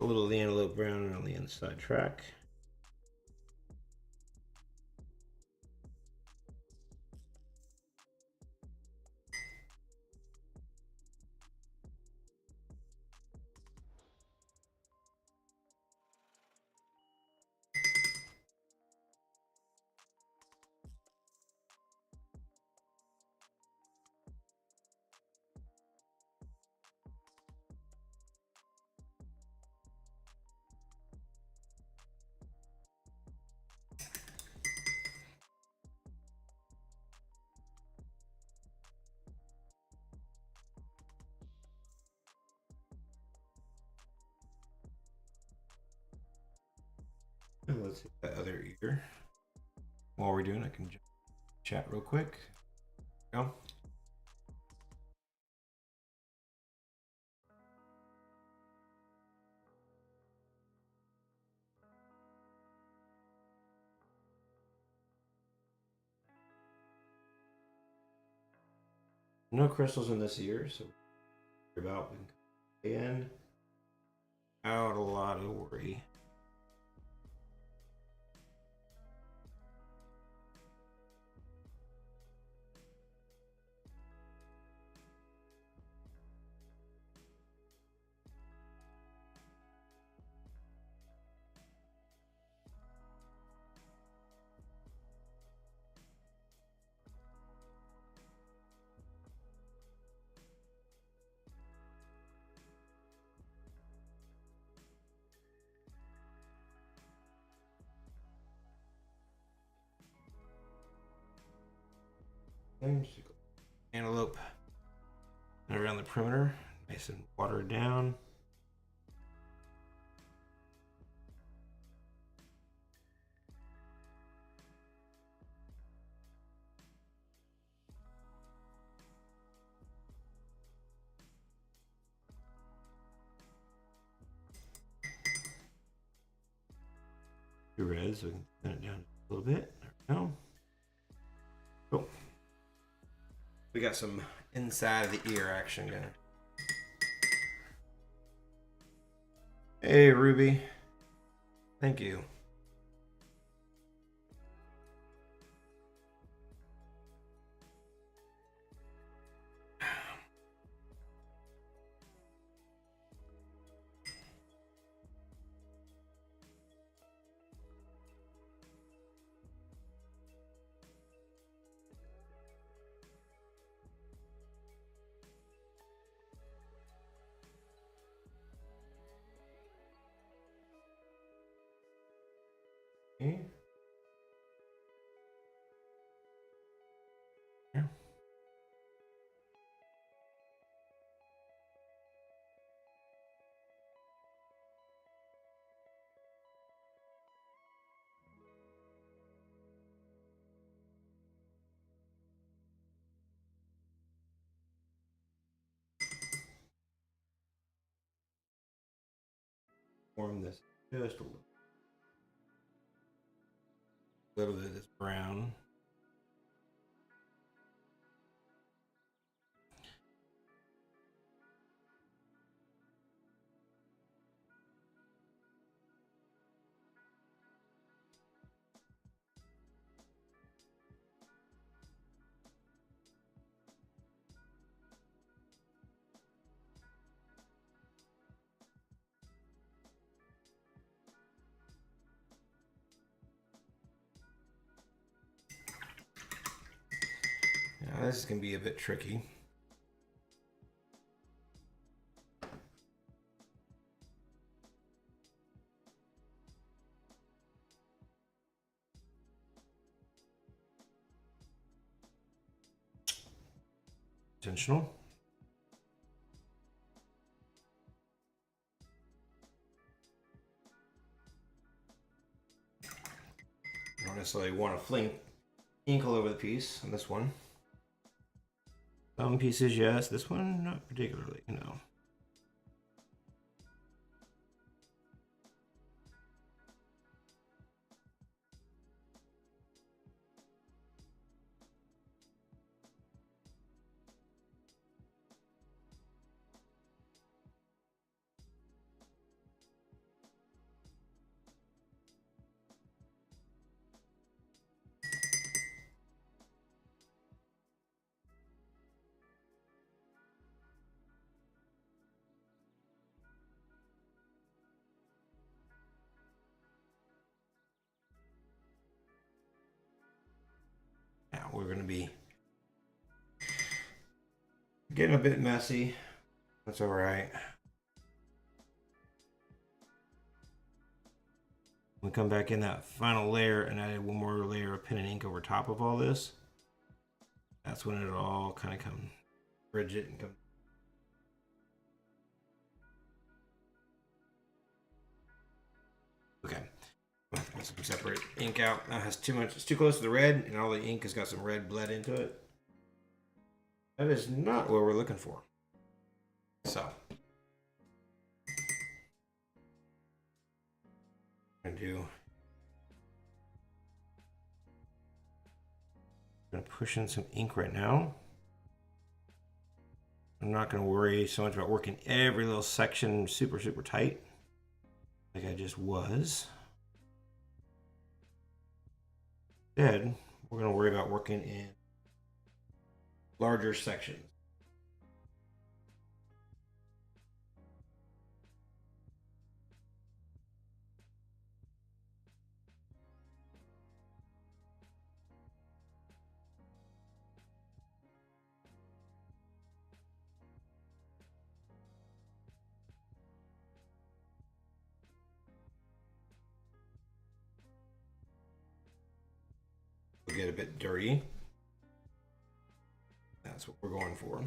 A little of the antelope brown on the inside track. And let's hit that other ear. While we're doing, I can chat real quick. Go. No crystals in this ear, so about and out a lot of worry. Antelope and around the perimeter, nice and watered down. Two reds, so we can thin it down a little bit. There we go. Cool. We got some inside of the ear action going. Hey, Ruby. Thank you. Okay. Yeah. Warm this just a little bit of this brown. Now this is going to be a bit tricky. Intentional. I don't necessarily want to fling ink all over the piece on this one. Some pieces, yes. This one, not particularly, no. Now we're going to be getting a bit messy. That's all right. We come back in that final layer and add one more layer of pen and ink over top of all this. That's when it all kind of comes rigid and come. Okay, Some separate ink out. That has too much. It's too close to the red, and all the ink has got some red bled into it. That is not what we're looking for. So, I'm gonna push in some ink right now. I'm not gonna worry so much about working every little section super tight, like I just was. Instead, we're gonna worry about working in larger sections. We'll get a bit dirty. That's what we're going for.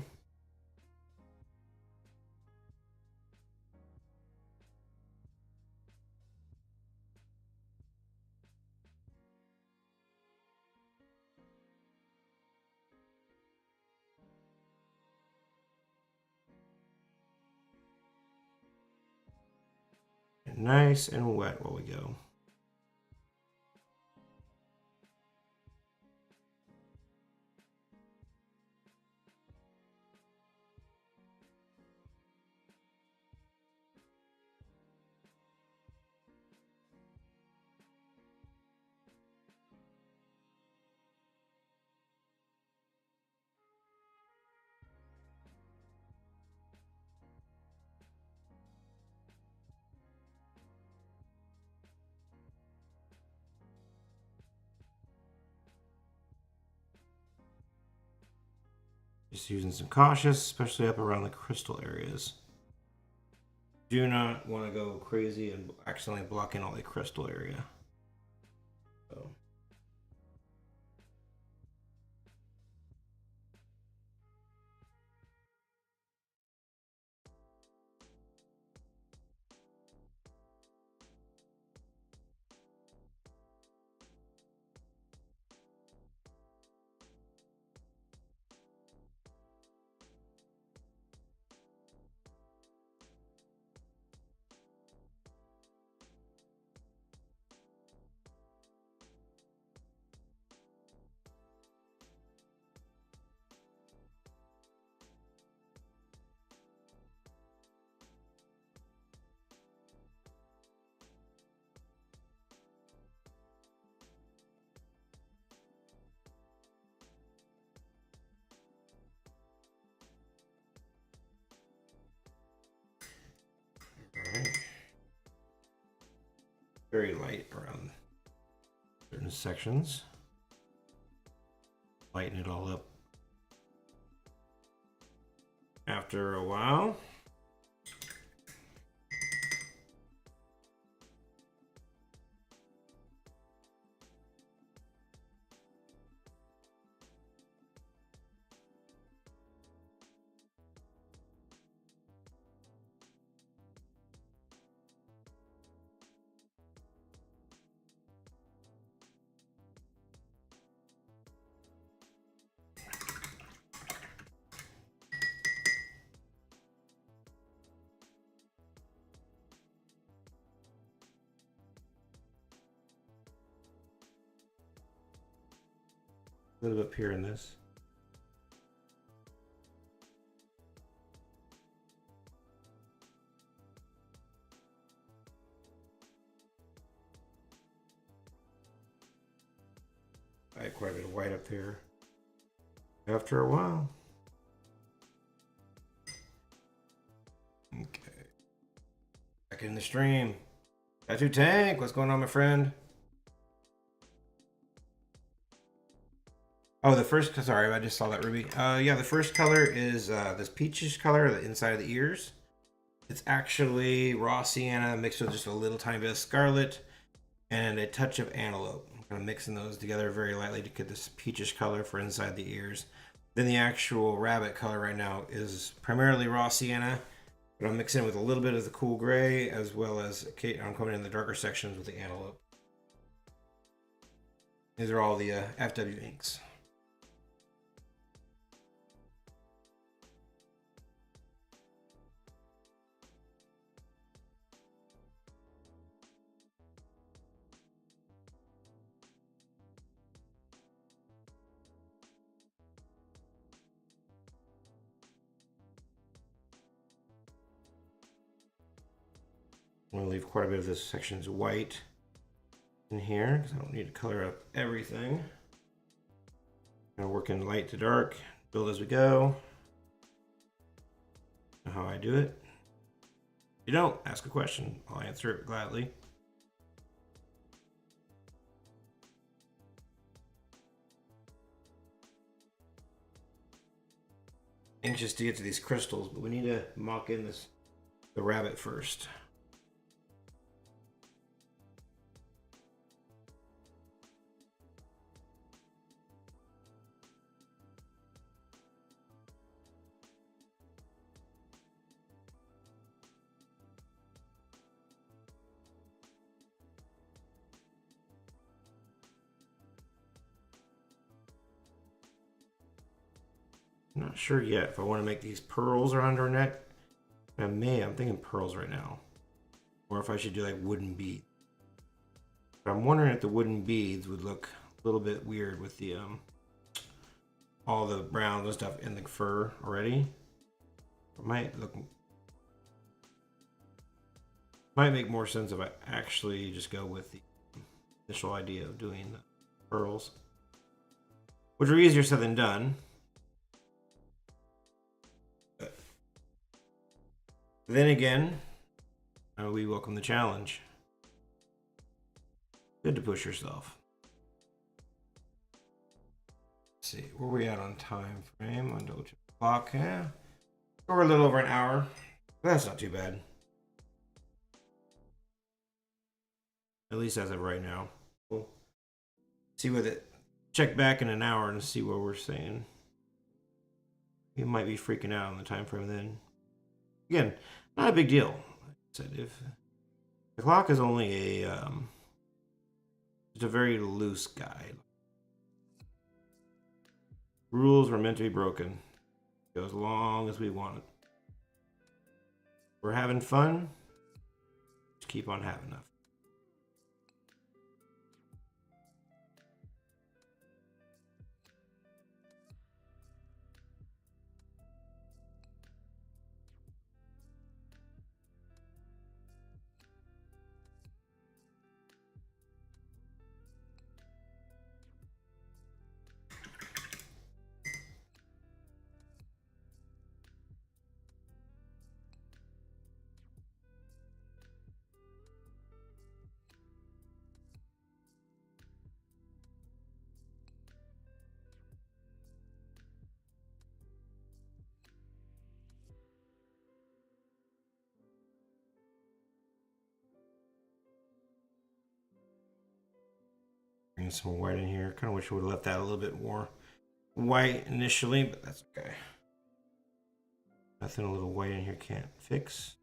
Nice and wet while we go. Just using some cautious, especially up around the crystal areas. Do not want to go crazy and accidentally block in all the crystal area. So. Very light around certain sections. Lighten it all up after a while. A little up here in this. I had quite a bit of white up there. After a while. Okay. Back in the stream. Tattoo Tank, what's going on, my friend? Oh, the first, sorry, I just saw that, Ruby. Yeah, the first color is this peachish color, the inside of the ears. It's actually raw sienna mixed with just a little tiny bit of scarlet and a touch of antelope. I'm kind of mixing those together very lightly to get this peachish color for inside the ears. Then the actual rabbit color right now is primarily raw sienna, but I'm mixing it with a little bit of the cool gray as well as I'm coming in the darker sections with the antelope. These are all the FW inks. I'm going to leave quite a bit of this section's white in here because I don't need to color up everything. I'm going to work in light to dark, build as we go. Know how I do it. If you don't, ask a question. I'll answer it gladly. Anxious to get to these crystals, but we need to mock in the rabbit first. I'm not sure yet if I want to make these pearls around her neck. I'm thinking pearls right now. Or if I should do like wooden beads. But I'm wondering if the wooden beads would look a little bit weird with the all the browns and stuff in the fur already. It might make more sense if I actually just go with the initial idea of doing the pearls, which are easier said than done. But then again, we welcome the challenge. Good to push yourself. Let's see, where are we at on time frame? On double check the clock, yeah. We're a little over an hour. That's not too bad. At least as of right now. We'll see with it. Check back in an hour and see what we're saying. You might be freaking out on the time frame then. Again, not a big deal. Like I said, if the clock is only it's a very loose guide. Rules were meant to be broken. Go as long as we want it. We're having fun. Just keep on having enough. Bring some white in here. Kind of wish we would have left that a little bit more white initially, but that's okay. Nothing a little white in here can't fix.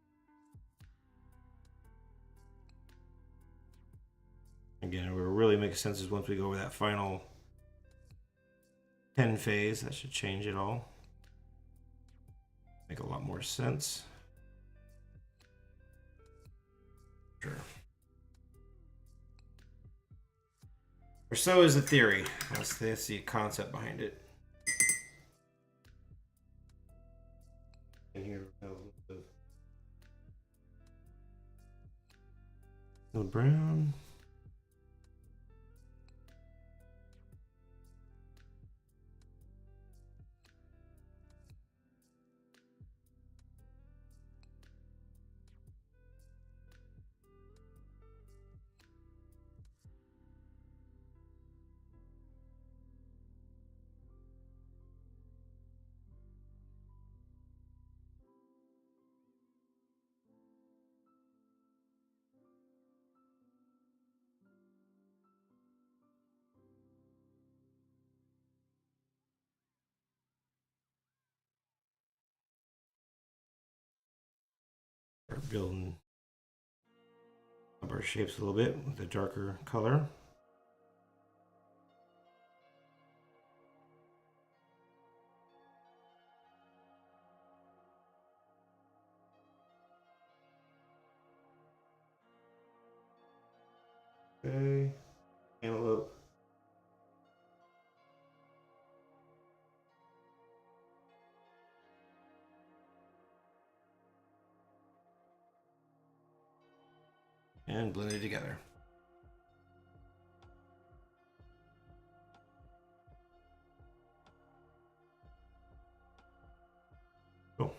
Again, it will really make sense is once we go over that final pen phase. That should change it all. Make a lot more sense. Sure. Or so is the theory. That's the concept behind it. And here we have a little bit of brown. Start building up our shapes a little bit with a darker color. Okay. Antelope. And blend it together. Cool.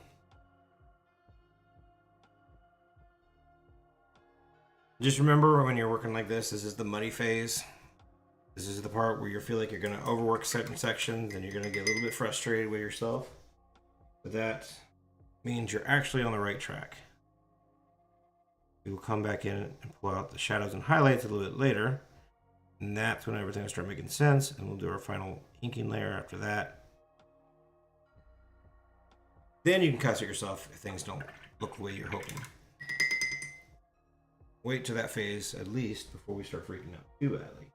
Just remember when you're working like this is the muddy phase. This is the part where you feel like you're going to overwork certain sections and you're going to get a little bit frustrated with yourself. But that means you're actually on the right track. We will come back in and pull out the shadows and highlights a little bit later. And that's when everything will start making sense. And we'll do our final inking layer after that. Then you can cuss at yourself if things don't look the way you're hoping. Wait to that phase at least before we start freaking out too badly.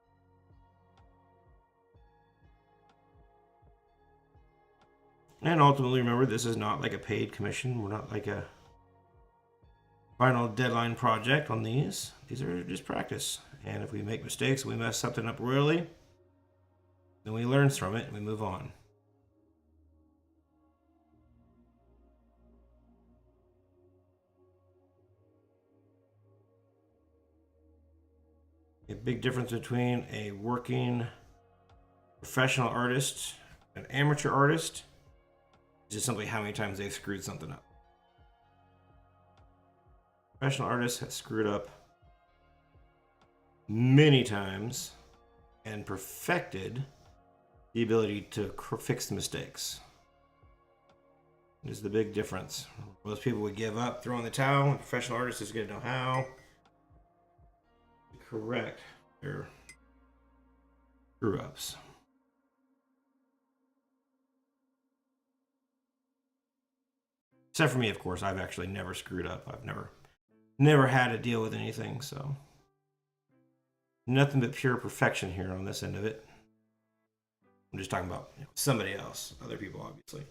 And ultimately, remember, this is not like a paid commission. We're not like a final deadline project on these. These are just practice. And if we make mistakes, we mess something up royally, then we learn from it and we move on. A big difference between a working professional artist and amateur artist is just simply how many times they've screwed something up. Professional artists have screwed up many times and perfected the ability to fix the mistakes. This is the big difference. Most people would give up, throw in the towel. A professional artist is going to know how to correct their screw-ups. Except for me, of course. I've actually never screwed up. I've never had to deal with anything, so nothing but pure perfection here on this end of it. I'm just talking about somebody else, other people, obviously.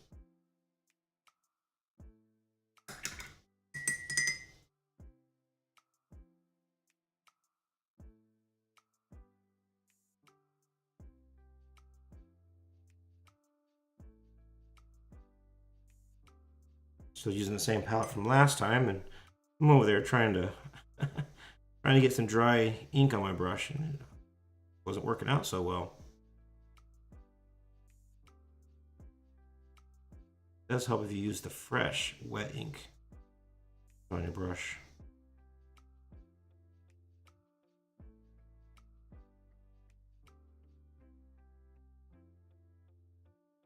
So using the same palette from last time, and I'm over there trying to get some dry ink on my brush, and it wasn't working out so well. It does help if you use the fresh wet ink on your brush.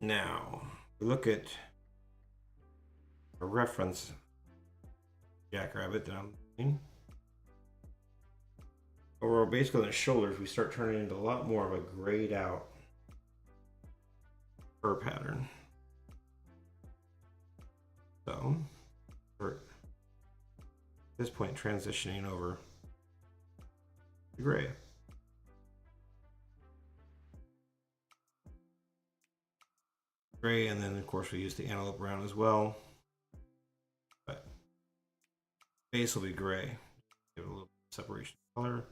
Now, look at a reference jackrabbit that I'm doing. Or basically on the shoulders, we start turning into a lot more of a grayed out fur pattern. So, we're at this point transitioning over to gray. Gray, and then of course we use the antelope brown as well. But base will be gray. Give it a little separation of color.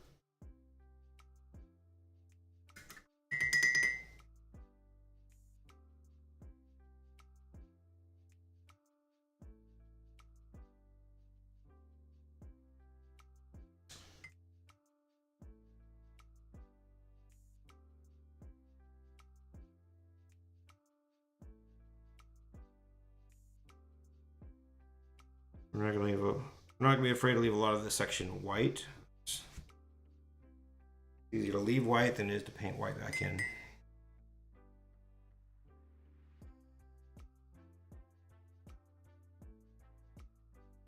I'm not gonna be afraid to leave a lot of this section white. It's easier to leave white than it is to paint white back in.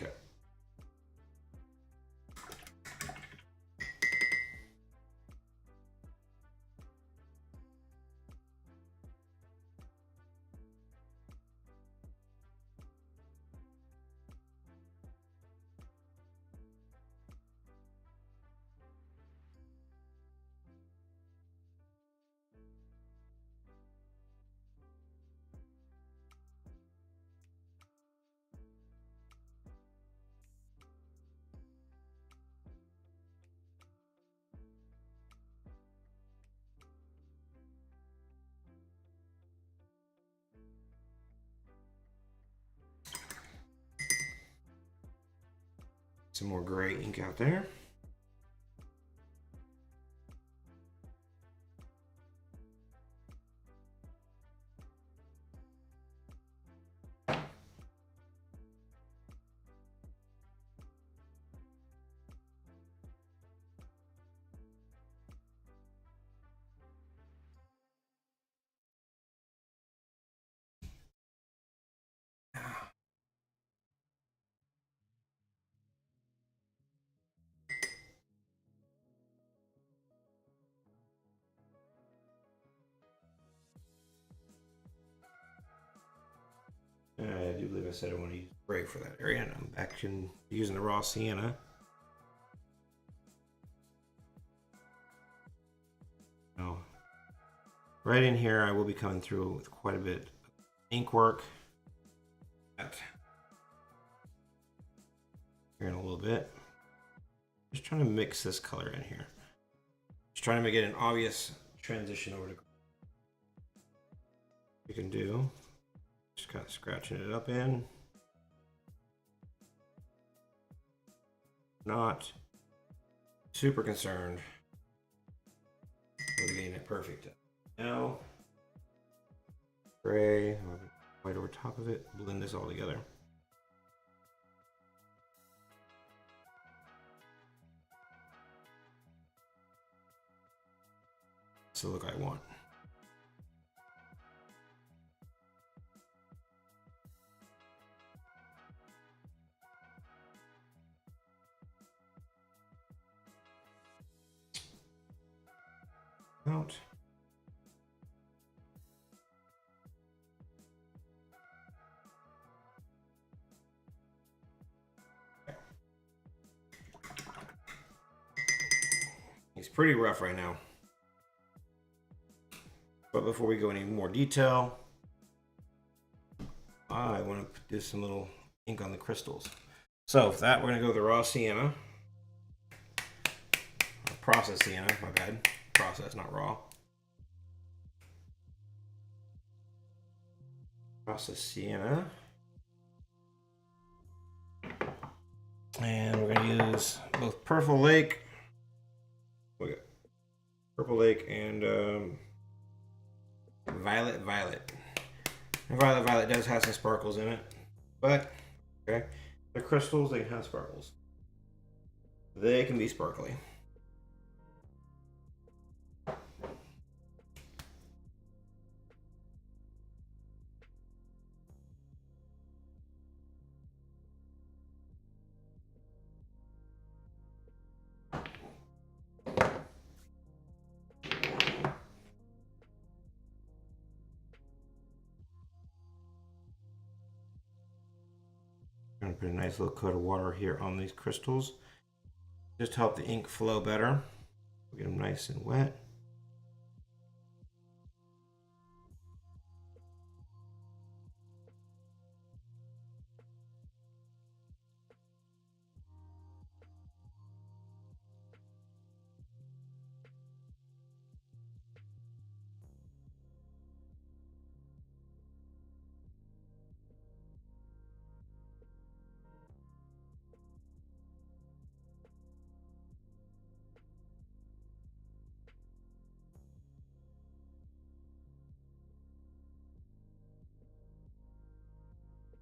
Okay. Some more gray ink out there. I do believe I said I want to use gray for that area, and I'm back in using the raw sienna. Now, right in here, I will be coming through with quite a bit of ink work. Here in a little bit. Just trying to mix this color in here. Just trying to make it an obvious transition over to gray. You can do. Just kind of scratching it up in. Not super concerned with getting it perfect. Now, gray, white over top of it, blend this all together. That's the look I want. Out. It's pretty rough right now. But before we go any more detail, I want to do some little ink on the crystals. So for that, we're going to go with the raw sienna. Or processed sienna, my bad. Processed, not raw. Processed sienna. And we're going to use both Purple Lake. Purple Lake and Violet. And Violet does have some sparkles in it, but okay, the crystals, they have sparkles. They can be sparkly. I'm gonna put a nice little coat of water here on these crystals, just to help the ink flow better. Get them nice and wet.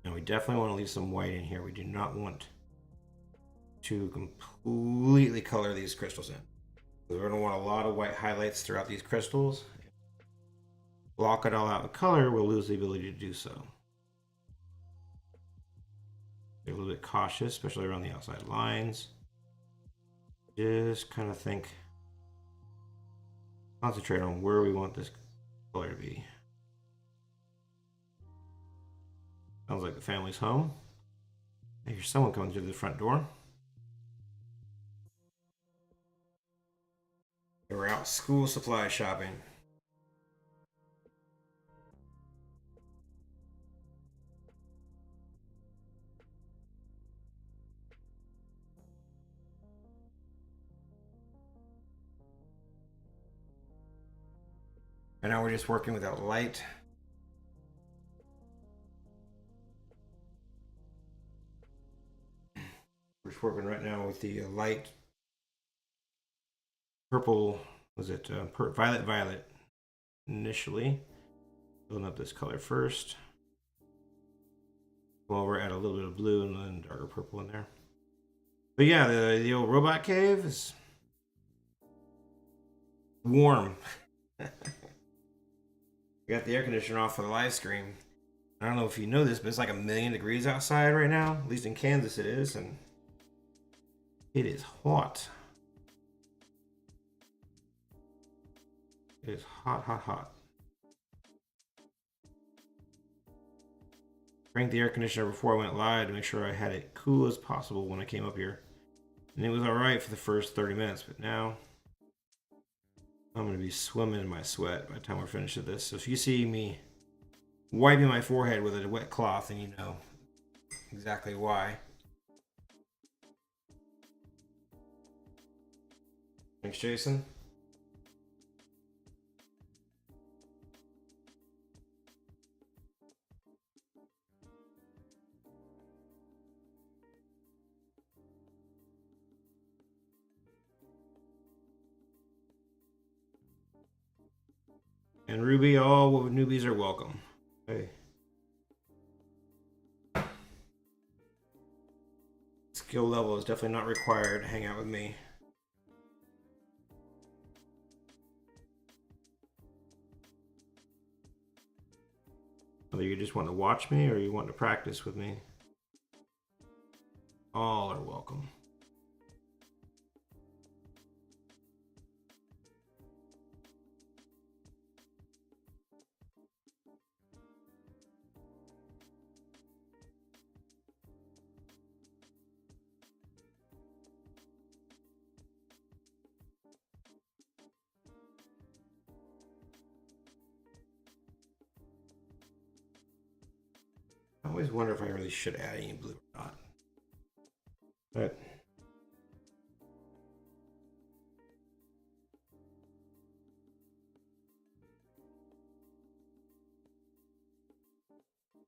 Now we definitely want to leave some white in here. We do not want to completely color these crystals in. We're going to want a lot of white highlights throughout these crystals. Block it all out in color, we'll lose the ability to do so. Be a little bit cautious, especially around the outside lines. Just kind of think, concentrate on where we want this color to be. Sounds like the family's home. I hear someone coming through the front door. They were out school supply shopping. And now we're just working without light. We're just working right now with the light purple, was it violet initially. Building up this color first. Go over, add a little bit of blue and then darker purple in there. But yeah, the old robot cave is warm. We got the air conditioner off for the live stream. I don't know if you know this, but it's like 1,000,000 degrees outside right now. At least in Kansas it is, and it is hot. It is hot, hot, hot. Cranked the air conditioner before I went live to make sure I had it cool as possible when I came up here. And it was alright for the first 30 minutes, but now I'm going to be swimming in my sweat by the time we're finished with this. So if you see me wiping my forehead with a wet cloth, then you know exactly why. Thanks, Jason. And Ruby, all newbies are welcome. Hey. Skill level is definitely not required to hang out with me. Whether you just want to watch me or you want to practice with me, all are welcome. I always wonder if I really should add any blue or not. But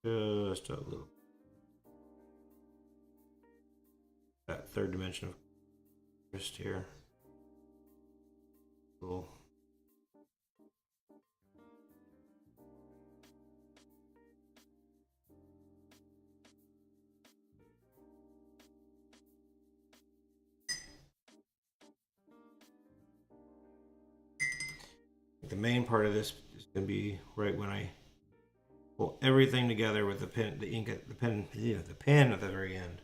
just a little. That third dimension of interest here. Cool. The main part of this is going to be right when I pull everything together with the pen, the ink, the pen at the very end.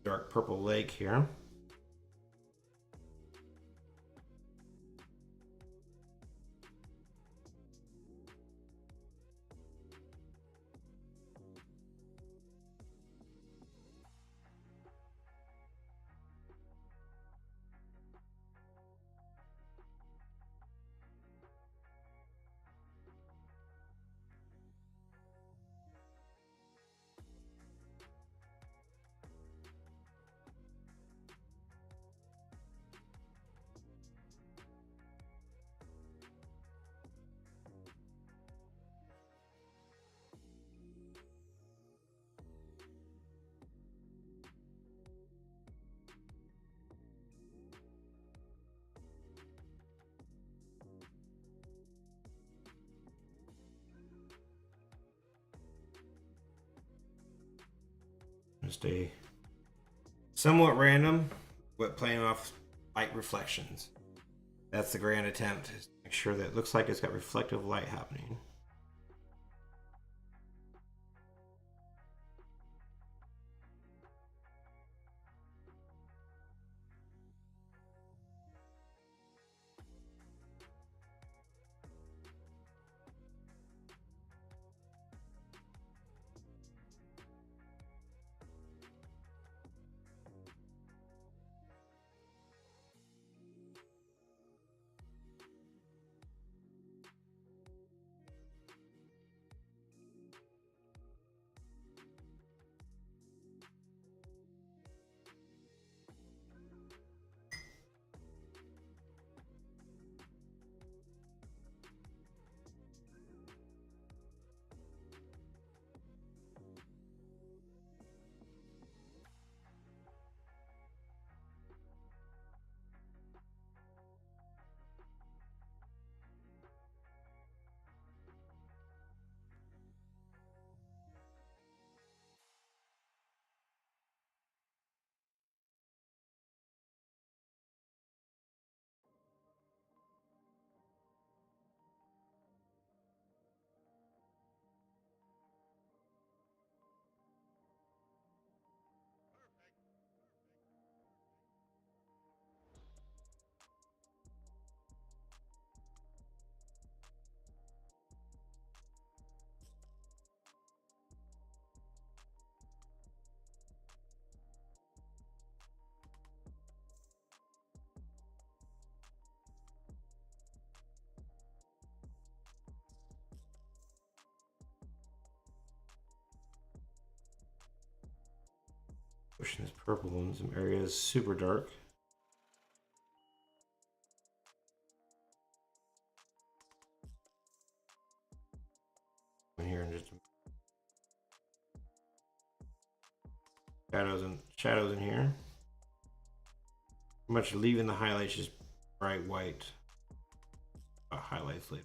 Dark purple lake here. Just a somewhat random, but playing off light reflections. That's the grand attempt, is to make sure that it looks like it's got reflective light happening. Pushing this purple in some areas super dark. In here and just shadows in here. Pretty much leaving the highlights just bright white. Highlights later.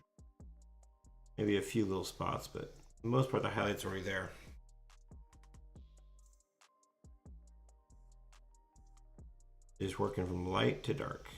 Maybe a few little spots, but for the most part the highlights are already there. Just working from light to dark.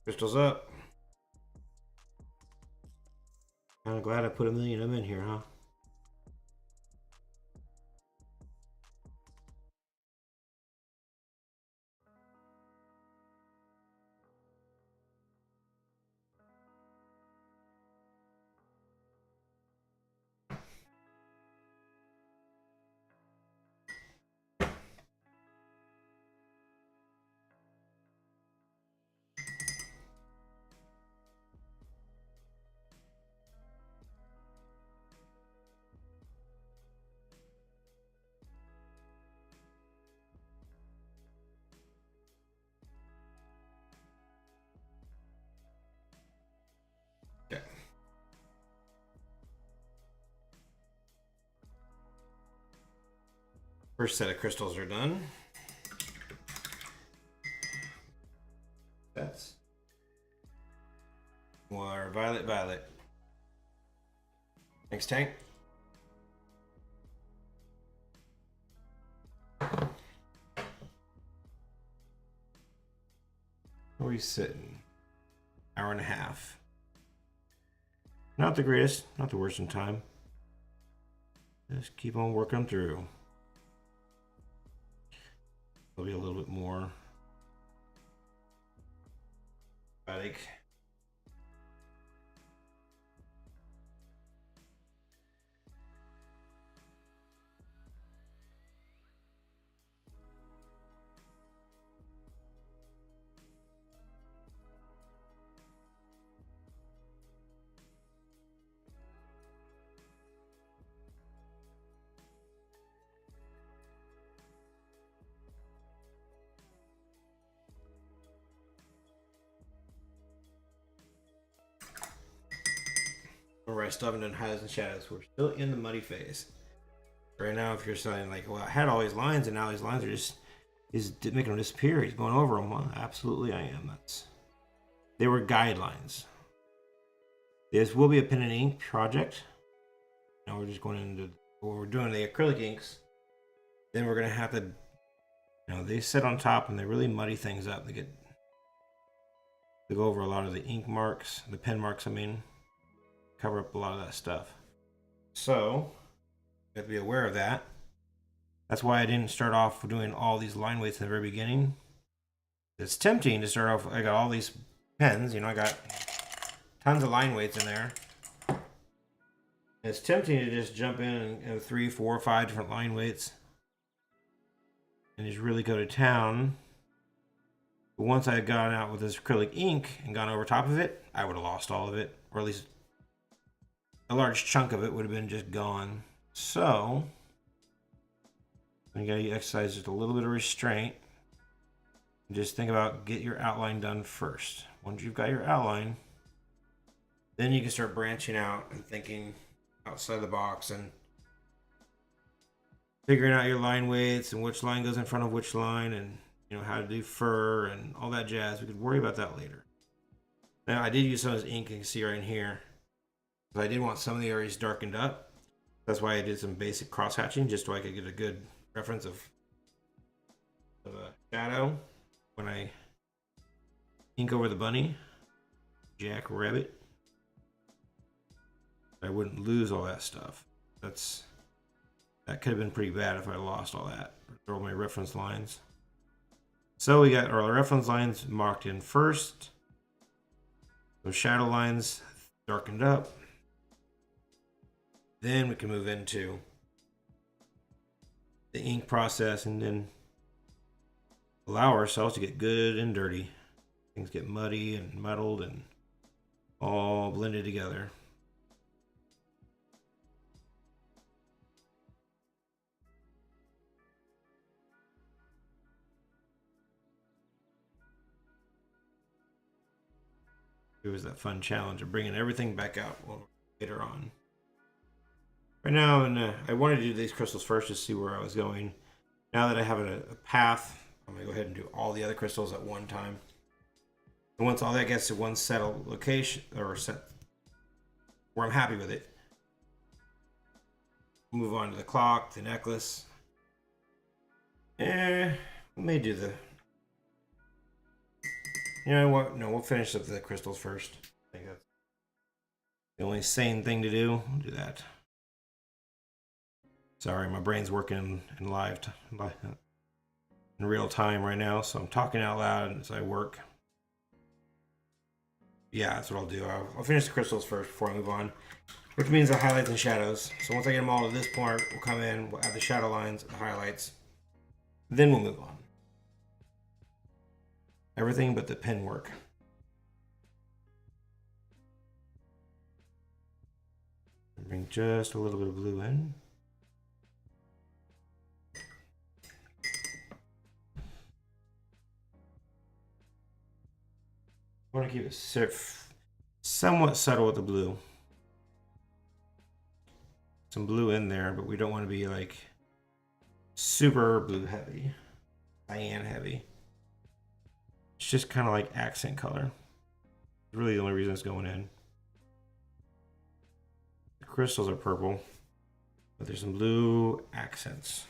Crystals up. Kind of glad I put 1 million of them in here, huh? Okay. First set of crystals are done. That's more violet. Next tank. Where are we sitting? Hour and a half. Not the greatest, not the worst in time. Just keep on working through. There'll be a little bit more. Acrylic. Where I still haven't done highlights and shadows. We're still in the muddy phase. Right now, if you're saying like, well, I had all these lines and now these lines are just, he's making them disappear. He's going over them. Well, absolutely I am. They were guidelines. This will be a pen and ink project. Now we're just going into, we're doing the acrylic inks. Then we're going to have to, they sit on top and they really muddy things up. They go over a lot of the ink marks, the pen marks, I mean. Cover up a lot of that stuff. So, you have to be aware of that. That's why I didn't start off doing all these line weights in the very beginning. It's tempting to start off, I got all these pens, I got tons of line weights in there. It's tempting to just jump in and 3, 4, 5 different line weights and just really go to town. But once I had gone out with this acrylic ink and gone over top of it, I would have lost all of it, or at least a large chunk of it would have been just gone. So you gotta exercise just a little bit of restraint. Just think about get your outline done first. Once you've got your outline, then you can start branching out and thinking outside the box and figuring out your line weights and which line goes in front of which line and how to do fur and all that jazz. We could worry about that later. Now I did use some of this ink you can see right in here. But I did want some of the areas darkened up. That's why I did some basic cross hatching just so I could get a good reference of a shadow when I ink over the bunny, Jack Rabbit. I wouldn't lose all that stuff. That could have been pretty bad if I lost all that, or all my reference lines. So we got our reference lines marked in first. Those shadow lines darkened up. Then we can move into the ink process and then allow ourselves to get good and dirty. Things get muddy and muddled and all blended together. It was that fun challenge of bringing everything back out later on. Right now, and I wanted to do these crystals first to see where I was going. Now that I have a path, I'm going to go ahead and do all the other crystals at one time. And once all that gets to one settled location, or set where I'm happy with it, move on to the clock, the necklace. We may do the... You know what? No, we'll finish up the crystals first. I think that's the only sane thing to do. We'll do that. Sorry, my brain's working in real time right now, so I'm talking out loud as I work. Yeah, that's what I'll do. I'll finish the crystals first before I move on, which means the highlights and shadows. So once I get them all to this point, we'll come in, we'll add the shadow lines, the highlights, then we'll move on. Everything but the pen work. Bring just a little bit of blue in. I want to keep it somewhat subtle with the blue. Some blue in there, but we don't want to be like super blue heavy, cyan heavy. It's just kind of like accent color. It's really the only reason it's going in. The crystals are purple, but there's some blue accents.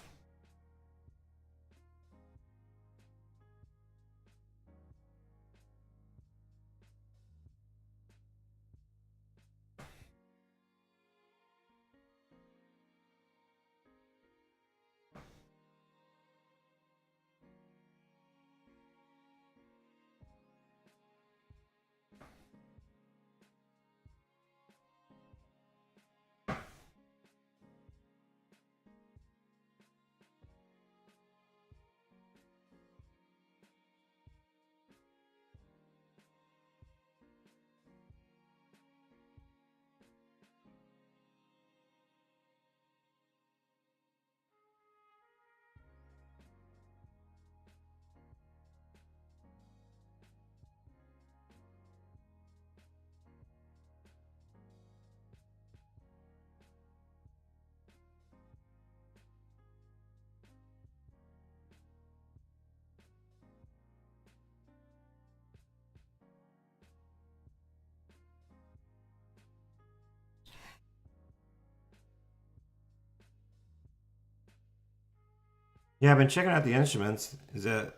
Yeah, I've been checking out the instruments. Is that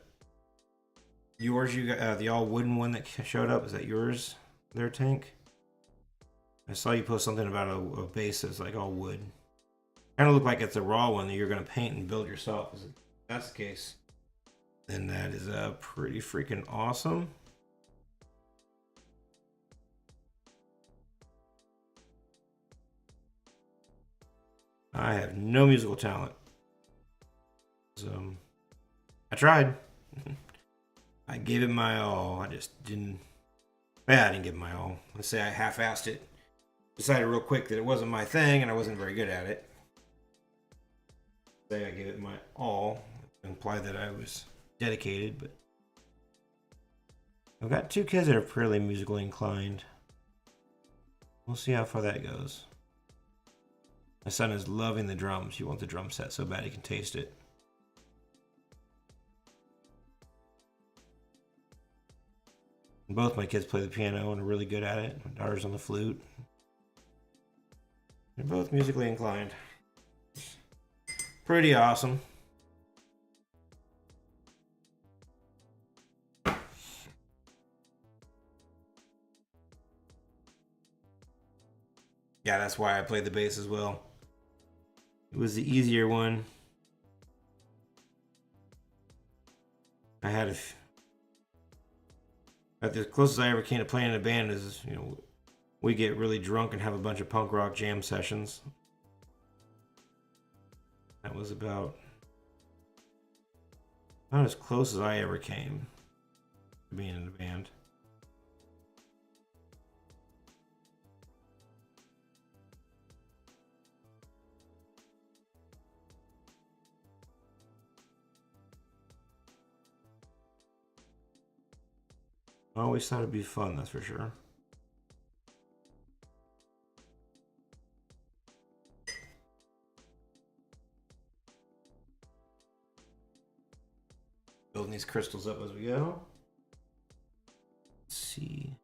yours? You got the all wooden one that showed up. Is that yours? There, Tank. I saw you post something about a base that's like all wood. Kind of look like it's a raw one that you're going to paint and build yourself. If that's the case, then that is pretty freaking awesome. I have no musical talent. So I tried. I gave it my all. I just didn't. Yeah, I didn't give it my all. Let's say I half-assed it. decided real quick that it wasn't my thing and I wasn't very good at it. Say I gave it my all. It implied that I was dedicated, but I've got 2 kids that are fairly musically inclined. We'll see how far that goes. My son is loving the drums. He wants the drum set so bad he can taste it. And both my kids play the piano and are really good at it. My daughter's on the flute. They're both musically inclined. Pretty awesome. Yeah, that's why I played the bass as well. It was the easier one. I had the closest I ever came to playing in a band is, you know, we get really drunk and have a bunch of punk rock jam sessions. That was about as close as I ever came to being in a band. I always thought it'd be fun, that's for sure. Building these crystals up as we go. Let's see.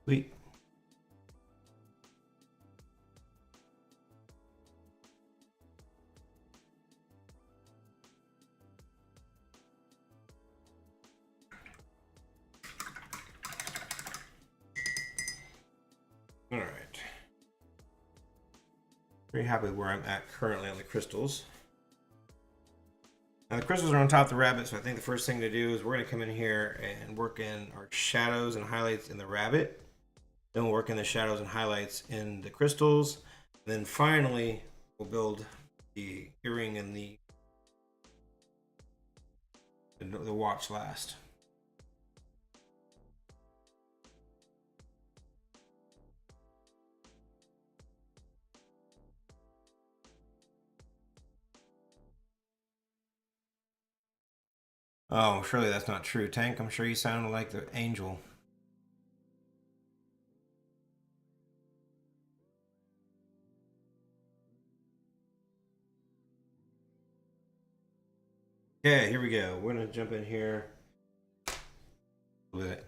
Sweet. All right. Very happy with where I'm at currently on the crystals. Now the crystals are on top of the rabbit, so I think the first thing to do is we're going to come in here and work in our shadows and highlights in the rabbit. Then we'll work in the shadows and highlights in the crystals. And then finally, we'll build the earring and the watch last. Oh, surely that's not true, Tank. I'm sure you sounded like the angel. Okay, here we go. We're gonna jump in here with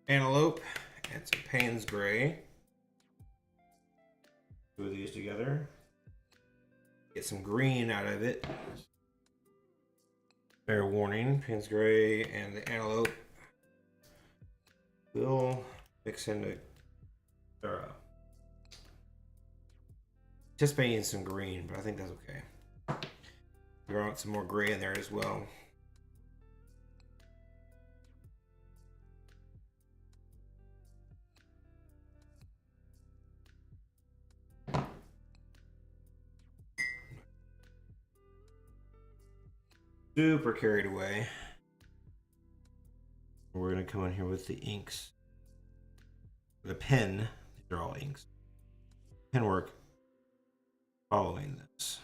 antelope and some Payne's gray. 2 of these together. Get some green out of it. Fair warning, Payne's gray and the antelope will mix into anticipating some green, but I think that's okay. We want some more gray in there as well. super carried away. We're going to come in here with the inks. The pen, these are all inks. Pen work following this.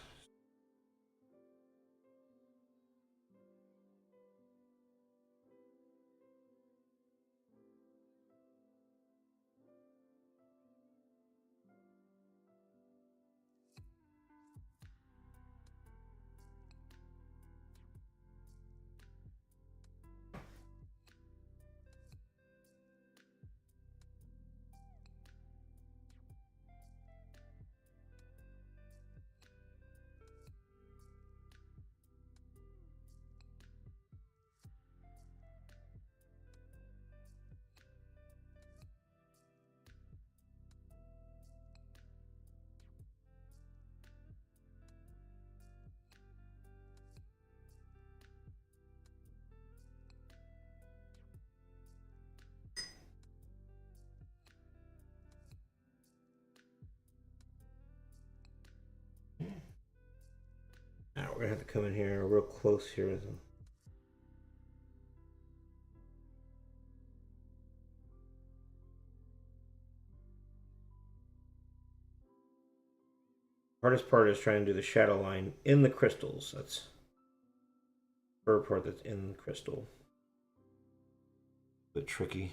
Now we're gonna have to come in here real close here with them. Hardest part is trying to do the shadow line in the crystals. That's the fur part that's in the crystal. A bit tricky.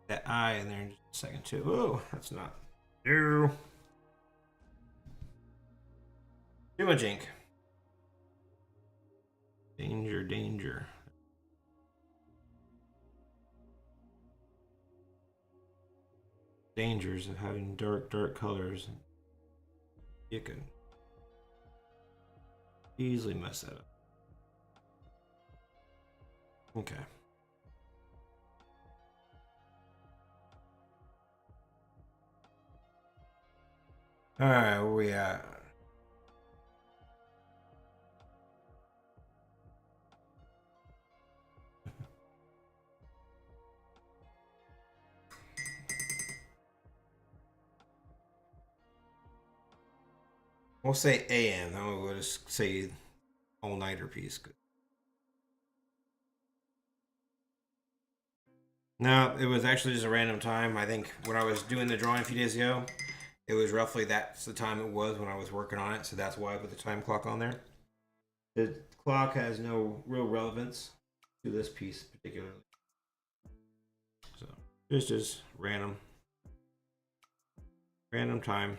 That eye in there in just a second too. Oh, that's not. No. Too much ink. Danger, danger. Dangers of having dark, dark colors. You can easily mess that up. Okay. All right, where we at? We'll say AM. Then we'll just say all-nighter piece. No, it was actually just a random time. I think when I was doing the drawing a few days ago, it was roughly that's the time it was when I was working on it. So that's why I put the time clock on there. The clock has no real relevance to this piece particularly. So it's just random time.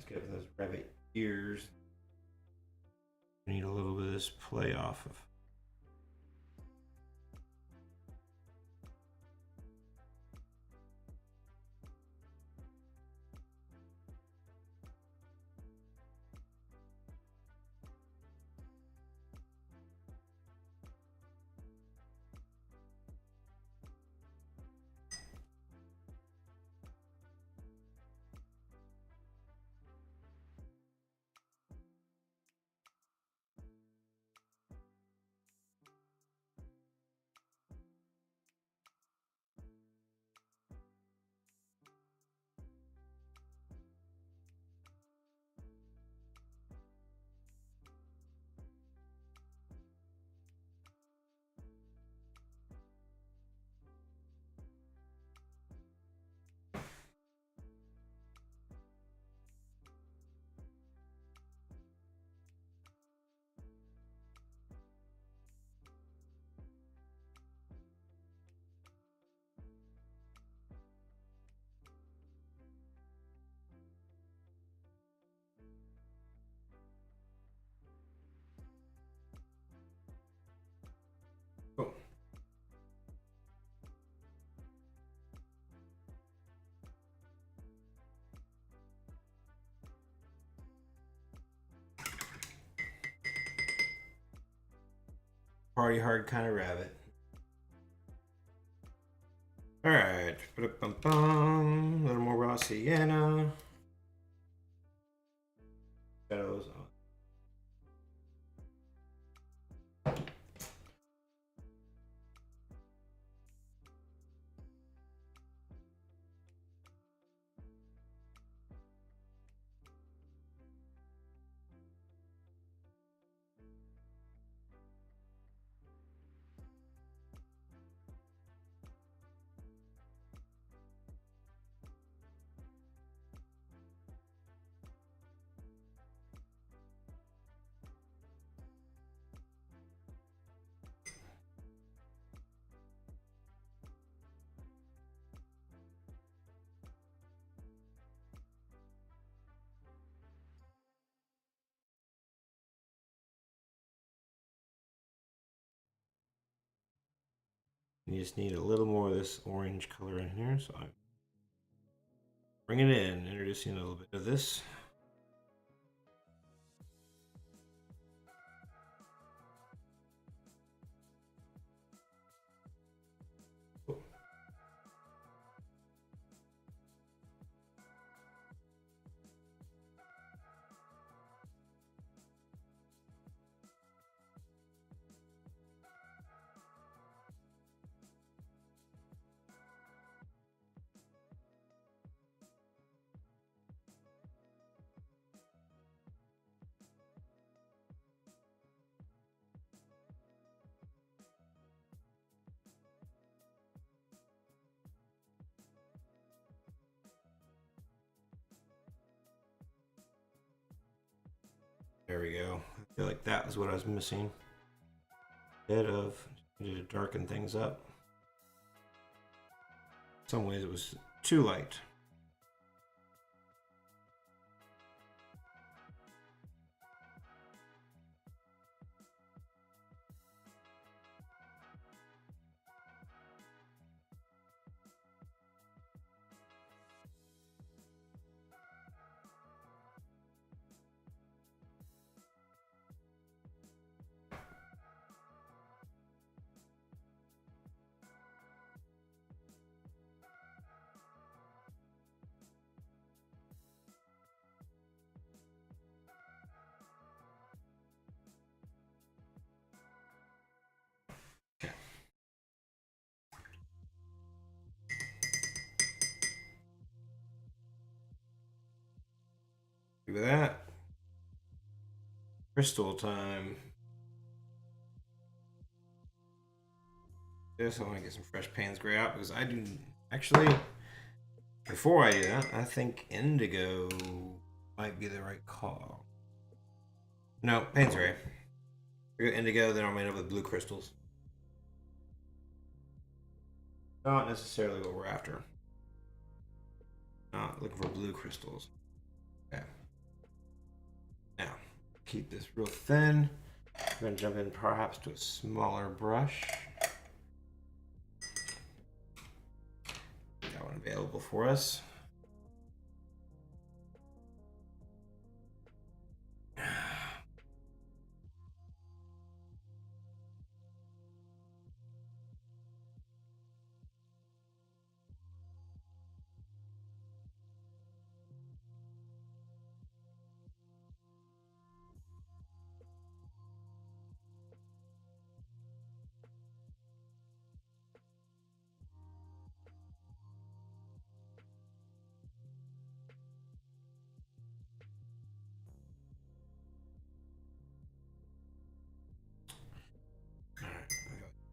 let's get those rabbit ears. We need a little bit of this play off of. Cool. Party hard kind of rabbit. All right, a little more raw sienna. Shadows on. You just need a little more of this orange color in here, so I'm bringing it in, introducing a little bit of this. There we go. I feel like that was what I was missing. A bit of, needed to darken things up. In some ways it was too light. Look at that. Crystal time. This, I want to get some fresh Payne's Gray out because I do actually, before I do that, I think indigo might be the right call. No, Payne's Gray. We go indigo, then I'll end up with blue crystals. Not necessarily what we're after. Not looking for blue crystals. Okay. keep this real thin. We're going to jump in perhaps to a smaller brush. Got one available for us.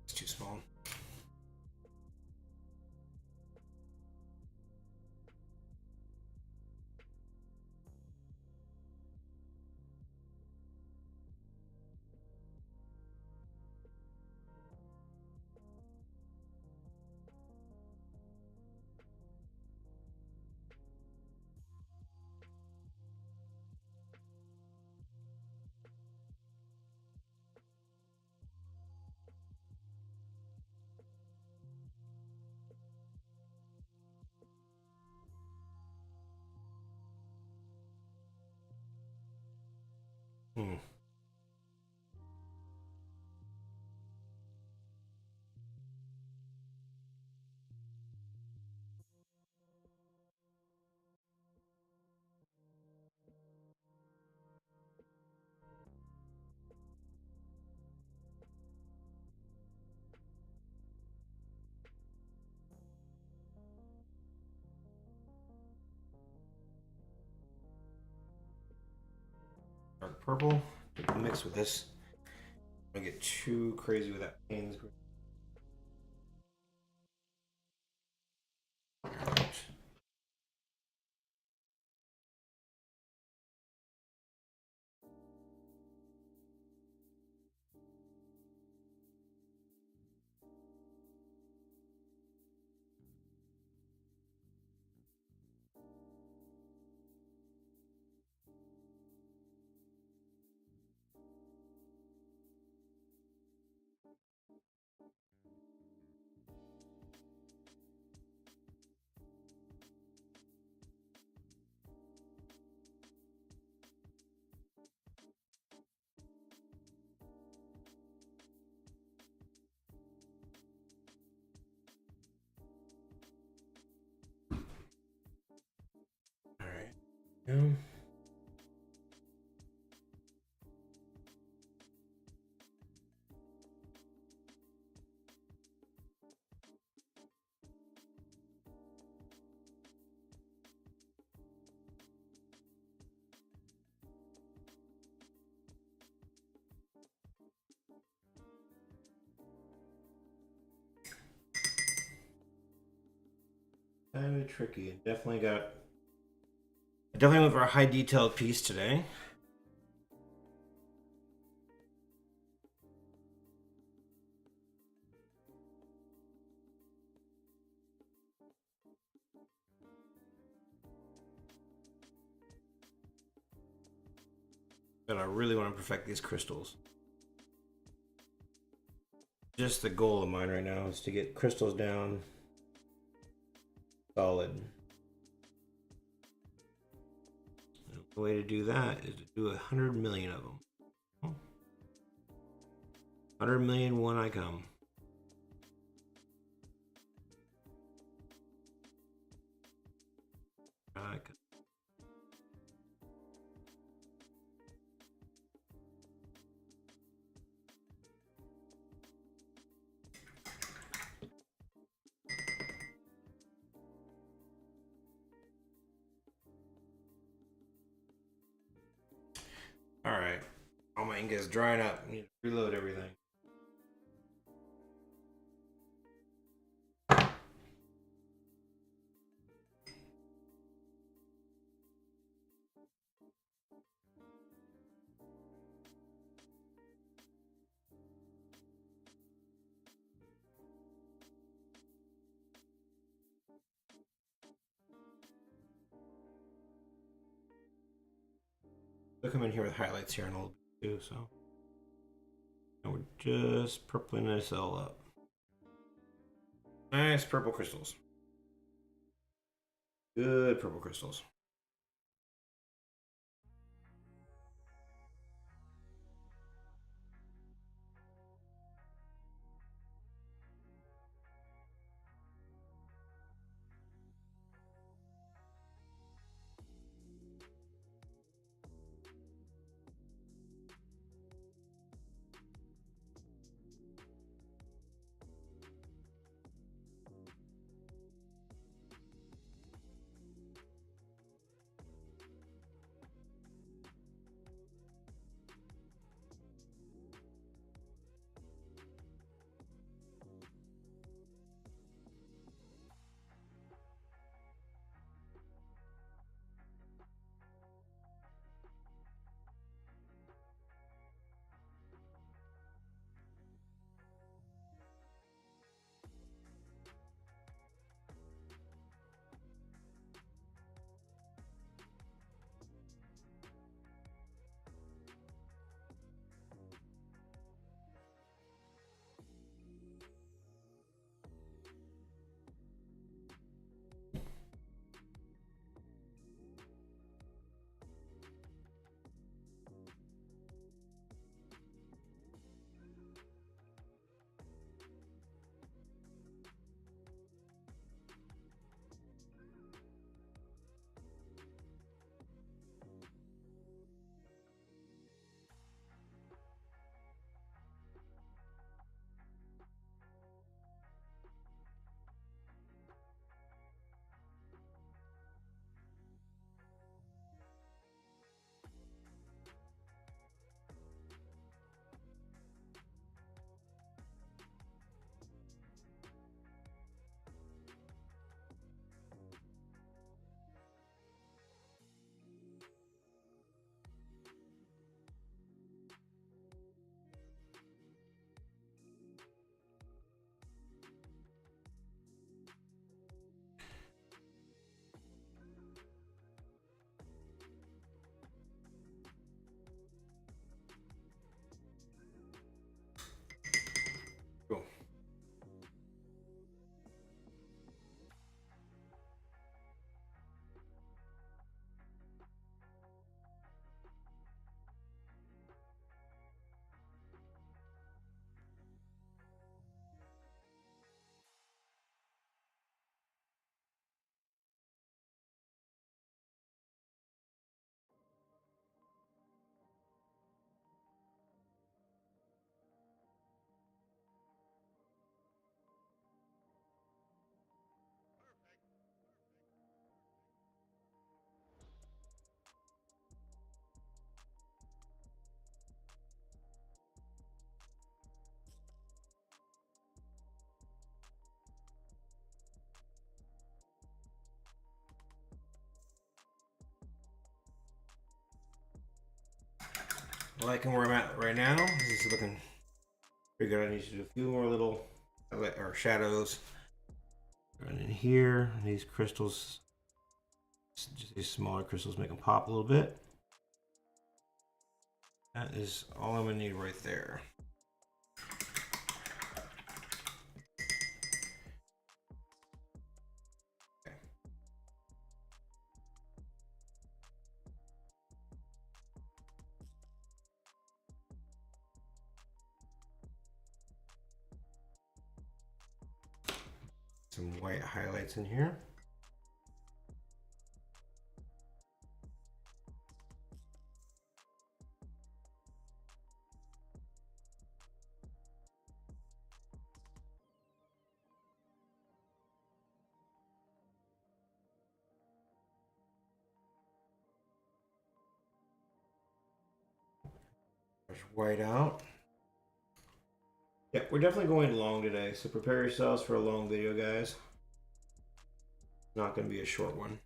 It's too small. Dark purple to mix with this. I don't get too crazy with that Payne's green. Yeah. Kind of tricky. Definitely went for a high detailed piece today. But I really want to perfect these crystals. Just the goal of mine right now is to get crystals down solid. The way to do that is to do 100 million of them. 100 million when I come. Alright. All my ink is drying up. I need to reload everything. I'll come in here with highlights here in a little bit too, so. And we're just purpling this all up. Nice purple crystals. Good purple crystals. Cool. Liking where I'm at right now. This is looking pretty good. I need to do a few more little or shadows. Right in here, these crystals, just these smaller crystals, make them pop a little bit. That is all I'm gonna need right there. Okay. Some white highlights in here. Brush white out. Yeah, we're definitely going long today, so prepare yourselves for a long video, guys. Not going to be a short one.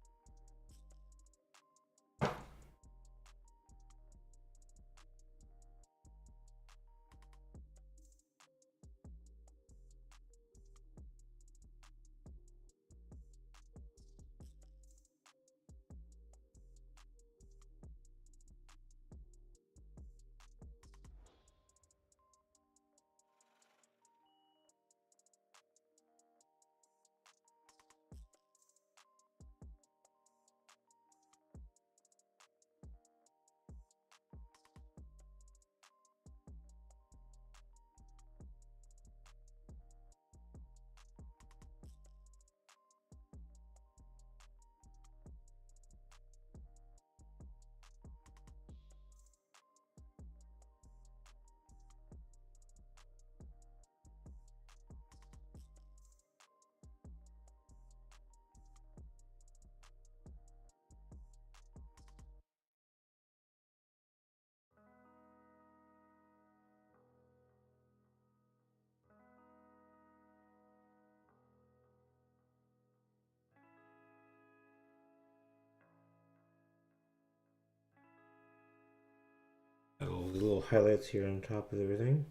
little highlights here on top of everything.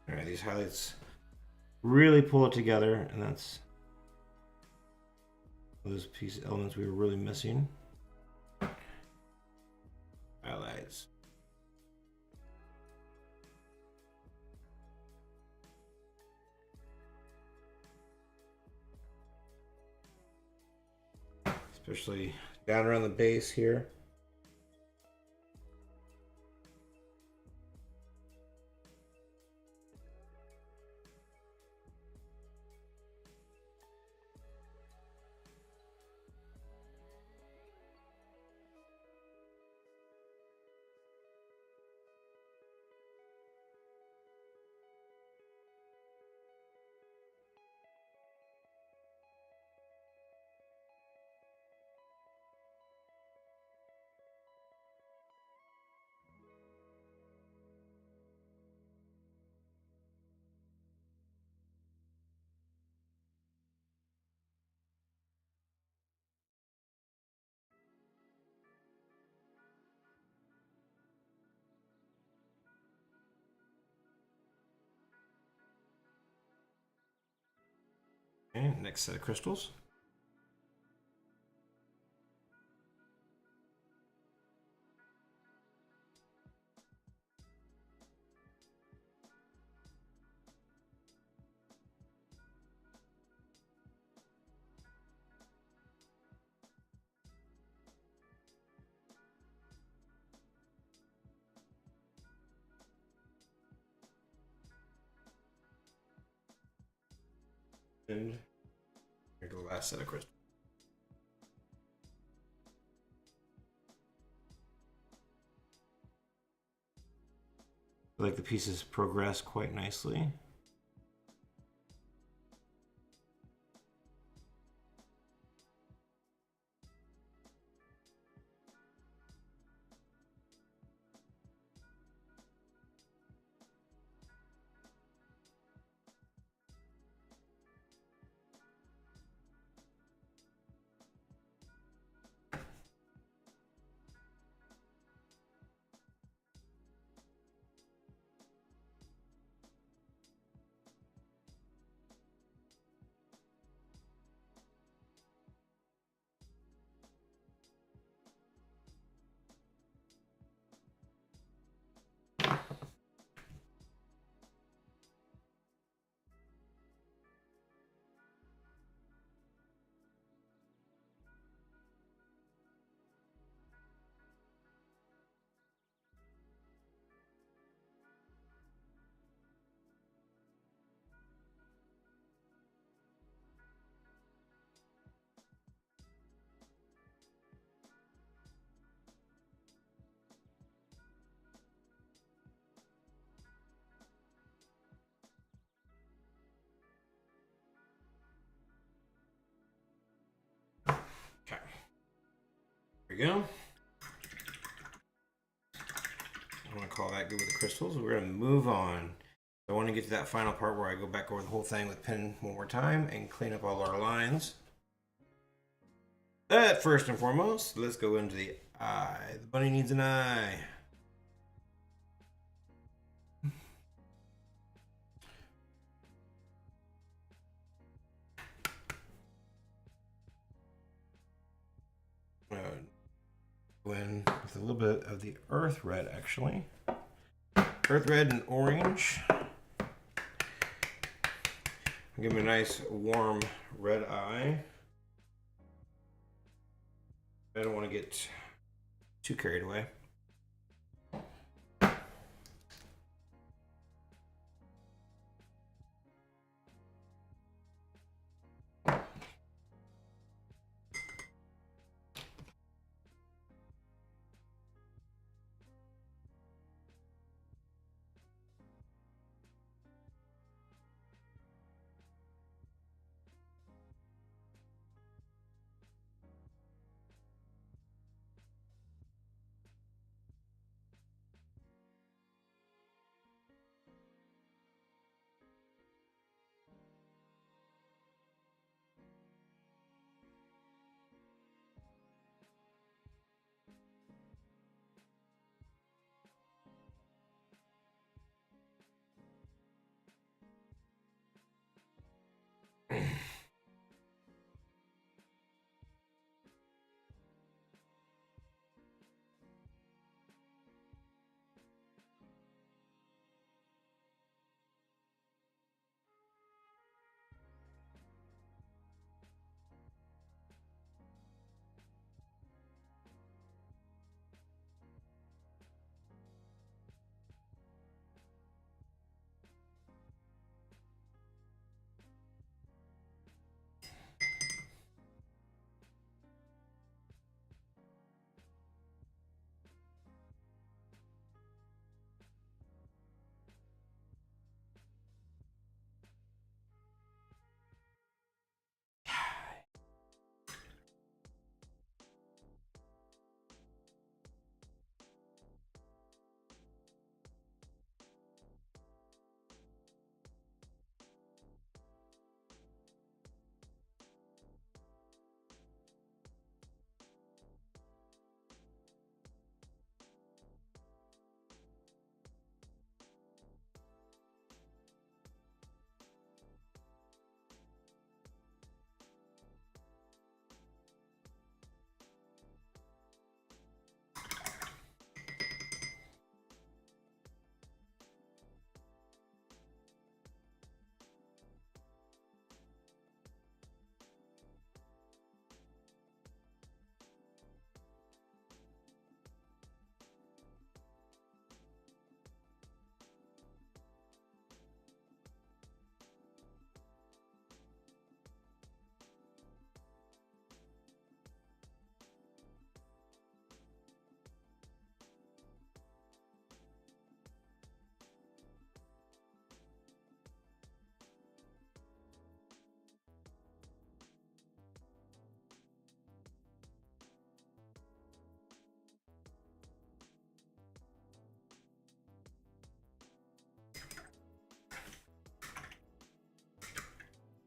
All right, these highlights really pull it together, and that's those piece elements we were really missing. Highlights. Especially down around the base here. Okay, next set of crystals. And here's the last set of crystals. I feel like the pieces progress quite nicely. Okay, there we go. I want to call that good with the crystals. We're going to move on. I want to get to that final part where I go back over the whole thing with pen one more time and clean up all our lines. But first and foremost, let's go into the eye. The bunny needs an eye. Go in with a little bit of the earth red, actually. Earth red and orange. Give him a nice warm red eye. I don't want to get too carried away.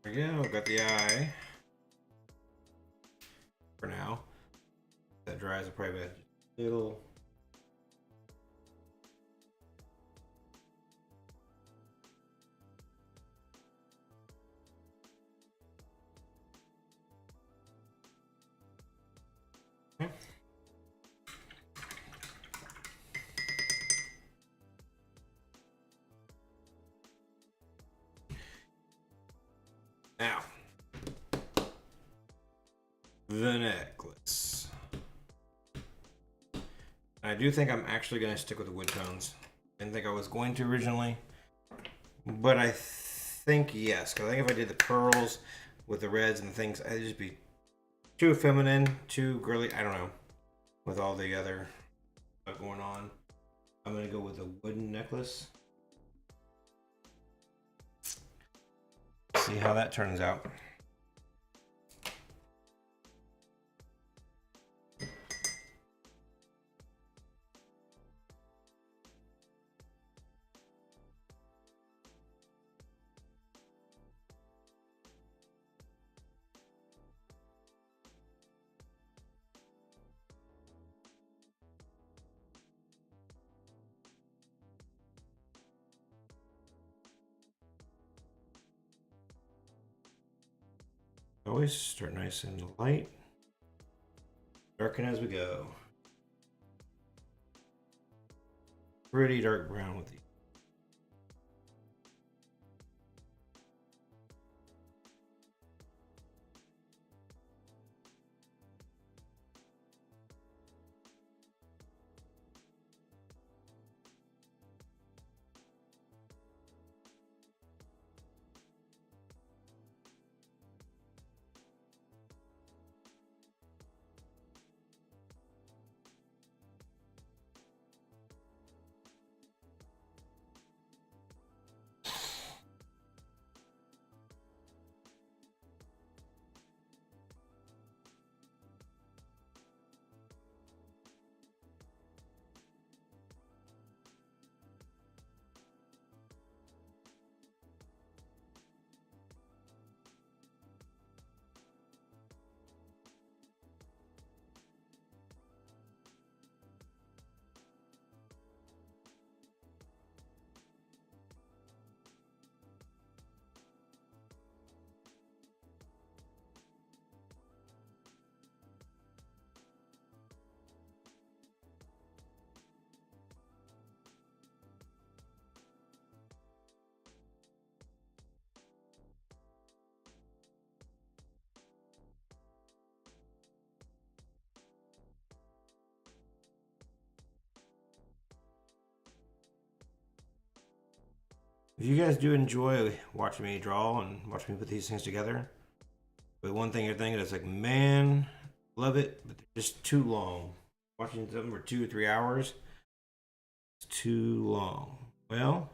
There we go, got the eye. For now. That dries, will probably be a little. Okay. Now, the necklace. I do think I'm actually going to stick with the wood tones. Didn't think I was going to originally, but I think yes, because I think if I did the pearls with the reds and things, I'd just be too feminine, too girly. I don't know, with all the other stuff going on. I'm going to go with a wooden necklace. See how that turns out. Always start nice and light, darken as we go. pretty dark brown with these. If you guys do enjoy watching me draw and watching me put these things together, but one thing you're thinking is like, man, love it, but they're just too long. Watching them for 2 or 3 hours, it's too long. Well,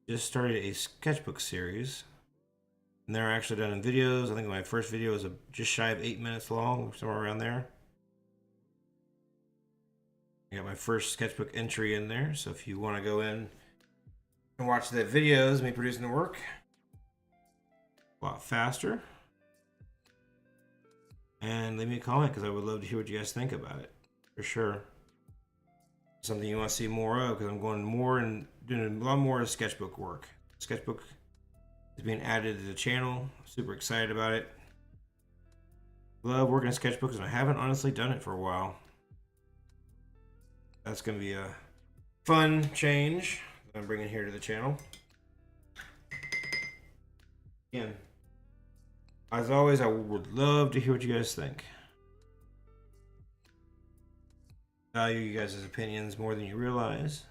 just started a sketchbook series, and they're actually done in videos. I think my first video was just shy of 8 minutes long, somewhere around there. I got my first sketchbook entry in there, so if you want to go in and watch the videos, me producing the work a lot faster, and leave me a comment because I would love to hear what you guys think about it, for sure. Something you want to see more of, because I'm going more and doing a lot more sketchbook work. Sketchbook is being added to the channel. Super excited about it. Love working in sketchbooks, and I haven't honestly done it for a while. That's going to be a fun change that I'm bringing here to the channel. Again, as always, I would love to hear what you guys think. Value you guys' opinions more than you realize.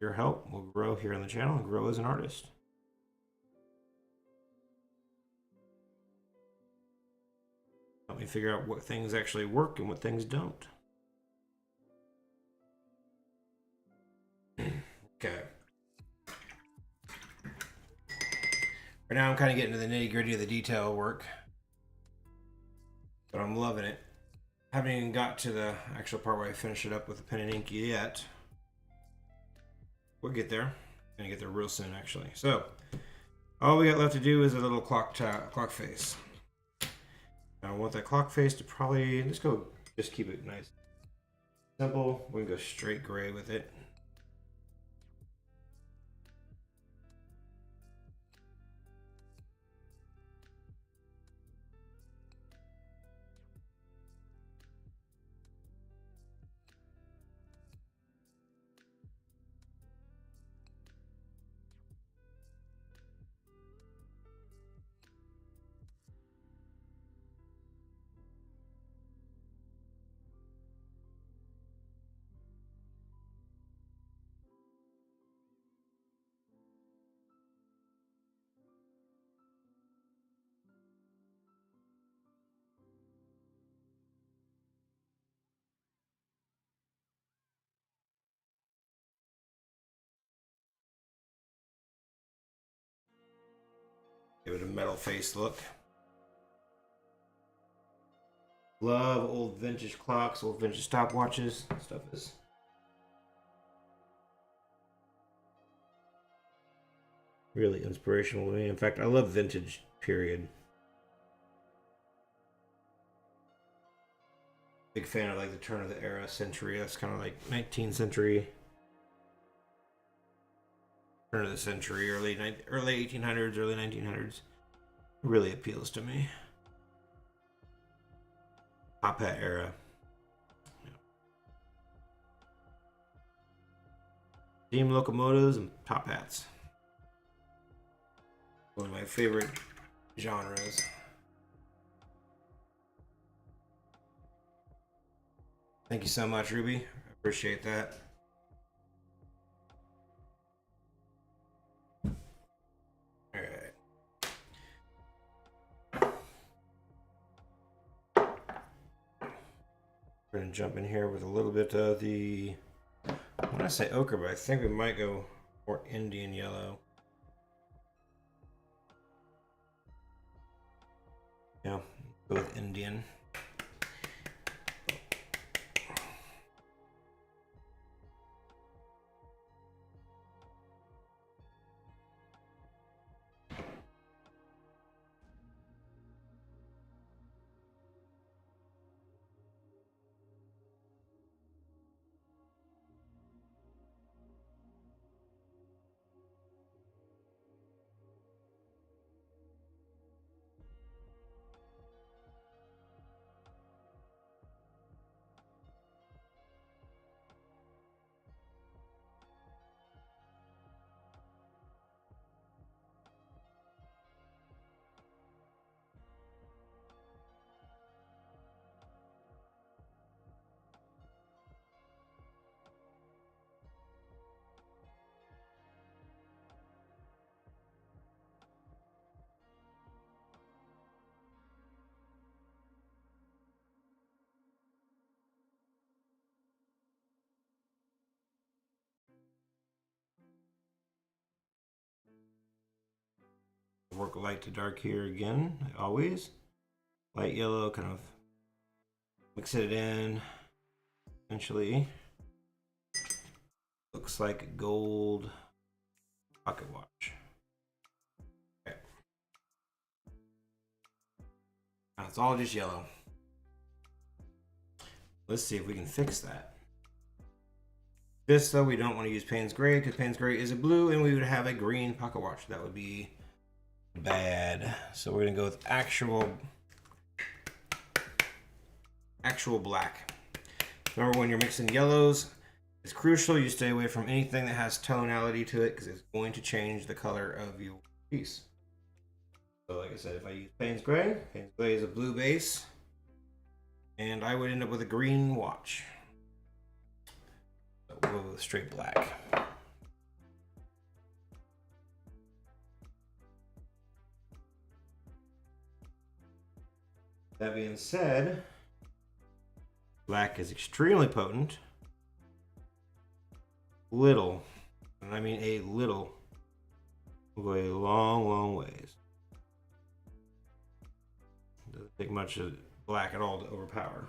Your help will grow here on the channel and grow as an artist. Help me figure out what things actually work and what things don't. Okay. Right now I'm kind of getting to the nitty gritty of the detail work, but I'm loving it. Haven't even got to the actual part where I finish it up with the pen and ink yet. We'll get there. Gonna get there real soon, actually. So, all we got left to do is a little clock face. I want that clock face to probably just keep it nice, simple. We can go straight gray with it. Give it a metal face look. Love old vintage clocks, old vintage stopwatches. Stuff is really inspirational to me. In fact, I love vintage, period. Big fan of like the turn of the era century. That's kind of like 19th century. Turn of the century, early 1800s, early 1900s. Really appeals to me. top hat era. Steam locomotives and top hats. One of my favorite genres. Thank you so much, Ruby. I appreciate that. All right. We're gonna jump in here with a little bit of the, I want to say ochre, but I think we might go more Indian yellow. Yeah, go with Indian. Work light to dark here again, always. Light yellow, kind of mix it in. Eventually, looks like a gold pocket watch. Okay. Now it's all just yellow. Let's see if we can fix that. This, though, we don't want to use Payne's Gray because Payne's Gray is a blue and we would have a green pocket watch. That would be bad. So we're gonna go with actual black. Remember, when you're mixing yellows, it's crucial you stay away from anything that has tonality to it because it's going to change the color of your piece. So like I said, if I use Payne's Gray is a blue base, and I would end up with a green watch. So we'll go with straight black. That being said, black is extremely potent. Little, and I mean a little, will go a long, long ways. Doesn't take much of black at all to overpower.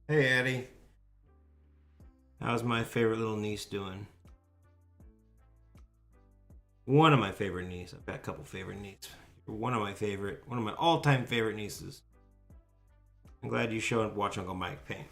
Hey, Addie. How's my favorite little niece doing? One of my favorite nieces. I've got a couple favorite nieces. One of my all-time favorite nieces. I'm glad you showed up watch Uncle Mike paint.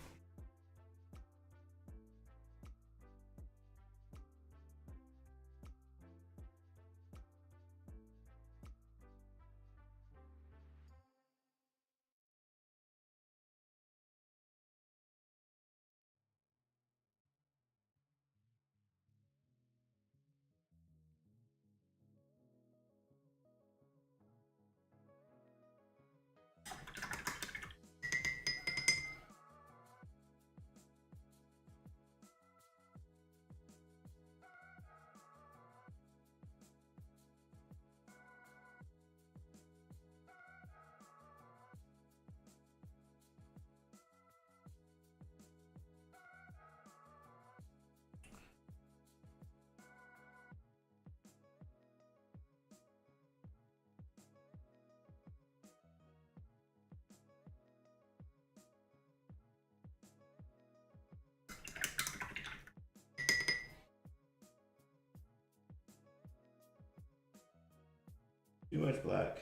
Too much black.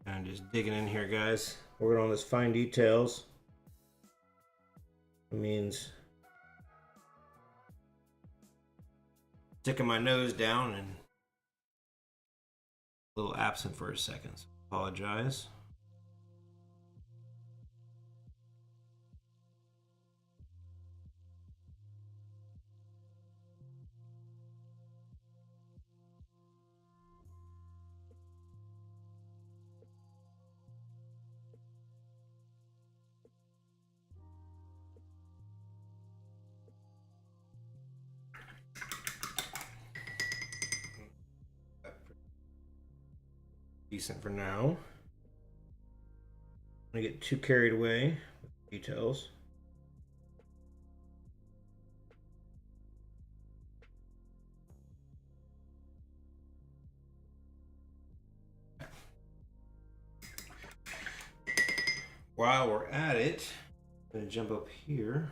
And just digging in here, guys. Working on this fine details. It means sticking my nose down and a little absent for a second. So apologize. Decent for now. I'm gonna get too carried away with details. While we're at it, I'm gonna jump up here.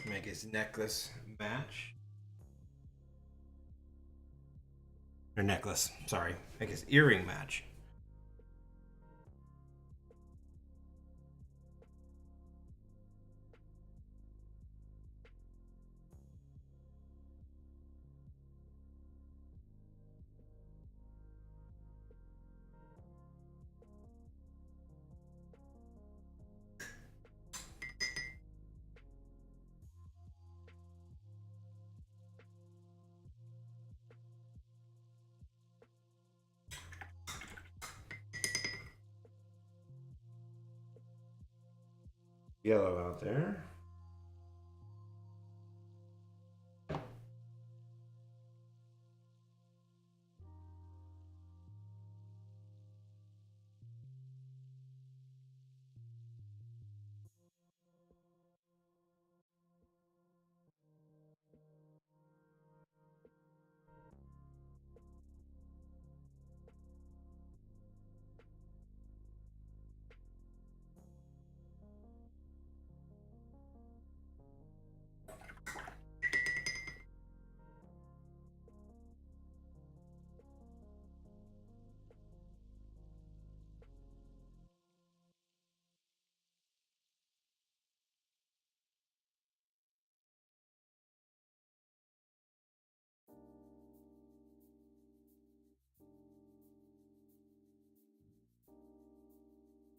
Make his necklace match. Or necklace, sorry. Make his earring match. Yellow out there.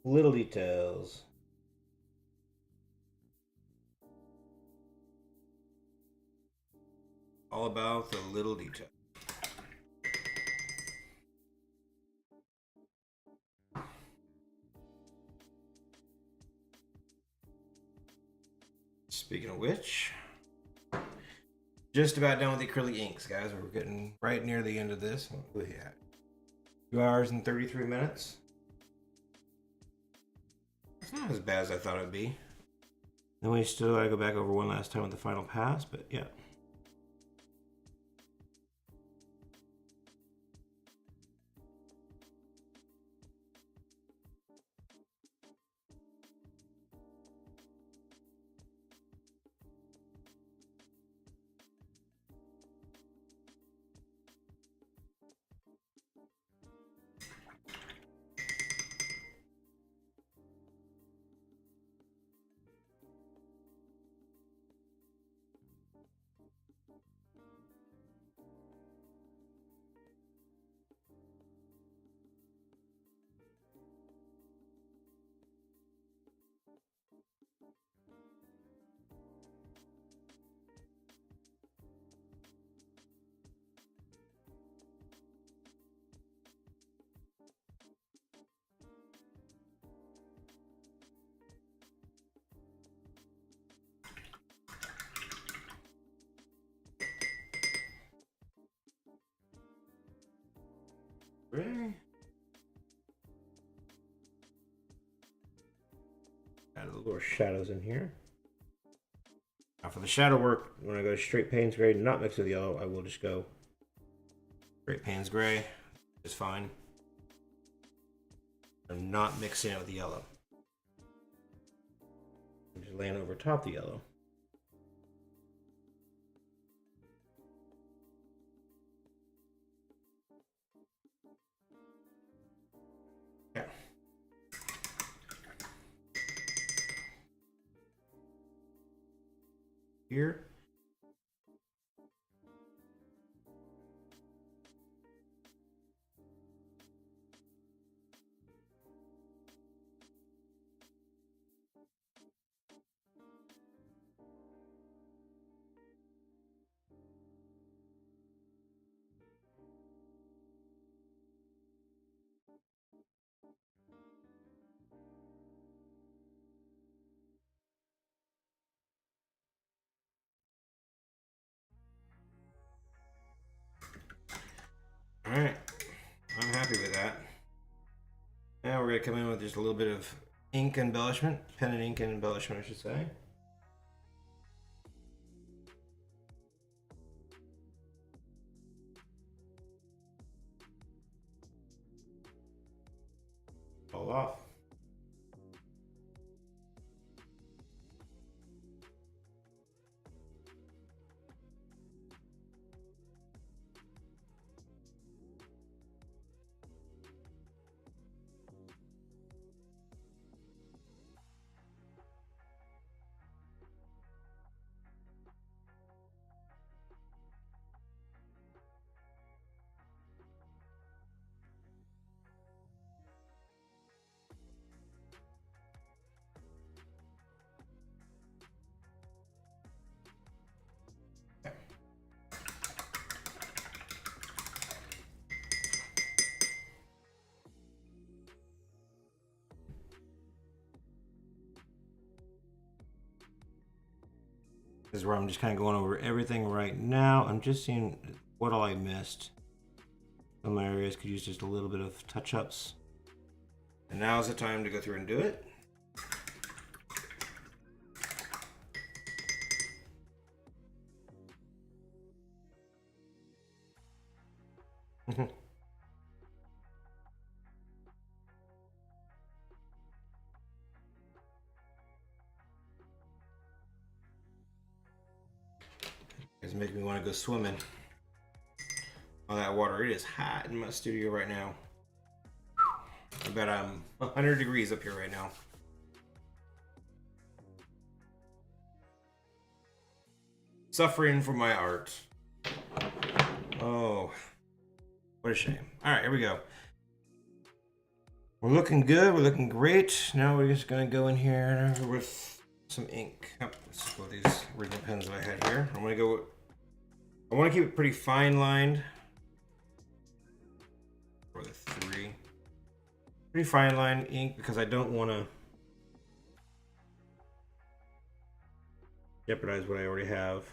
Little details. All about the little detail. Speaking of which, just about done with the acrylic inks, guys. We're getting right near the end of this. What are we at? 2 hours and 33 minutes. It's not as bad as I thought it'd be. Then we still gotta go back over one last time with the final pass, but yeah. Really? Add a little shadows in here. Now for the shadow work, when I go straight Payne's Gray, not mixed with yellow, I will just go straight Payne's Gray. It's fine. I'm not mixing it with the yellow. I'm just laying over top the yellow. Yeah. Here. Alright, I'm happy with that. Now we're going to come in with just a little bit of ink embellishment, pen and ink embellishment, I should say. Fall off. This is where I'm just kind of going over everything right now. I'm just seeing what all I missed. Some areas could use just a little bit of touch-ups. And now is the time to go through and do it. It's making me want to go swimming on that water. It is hot in my studio right now. I bet I'm 100 degrees up here right now. Suffering for my art. Oh, what a shame. All right, here we go. We're looking good. We're looking great. Now we're just gonna go in here with some ink. Oh, let's just go with these original pens that I had here. I'm gonna go. I want to keep it pretty fine lined. For the 3, pretty fine line ink because I don't want to jeopardize what I already have.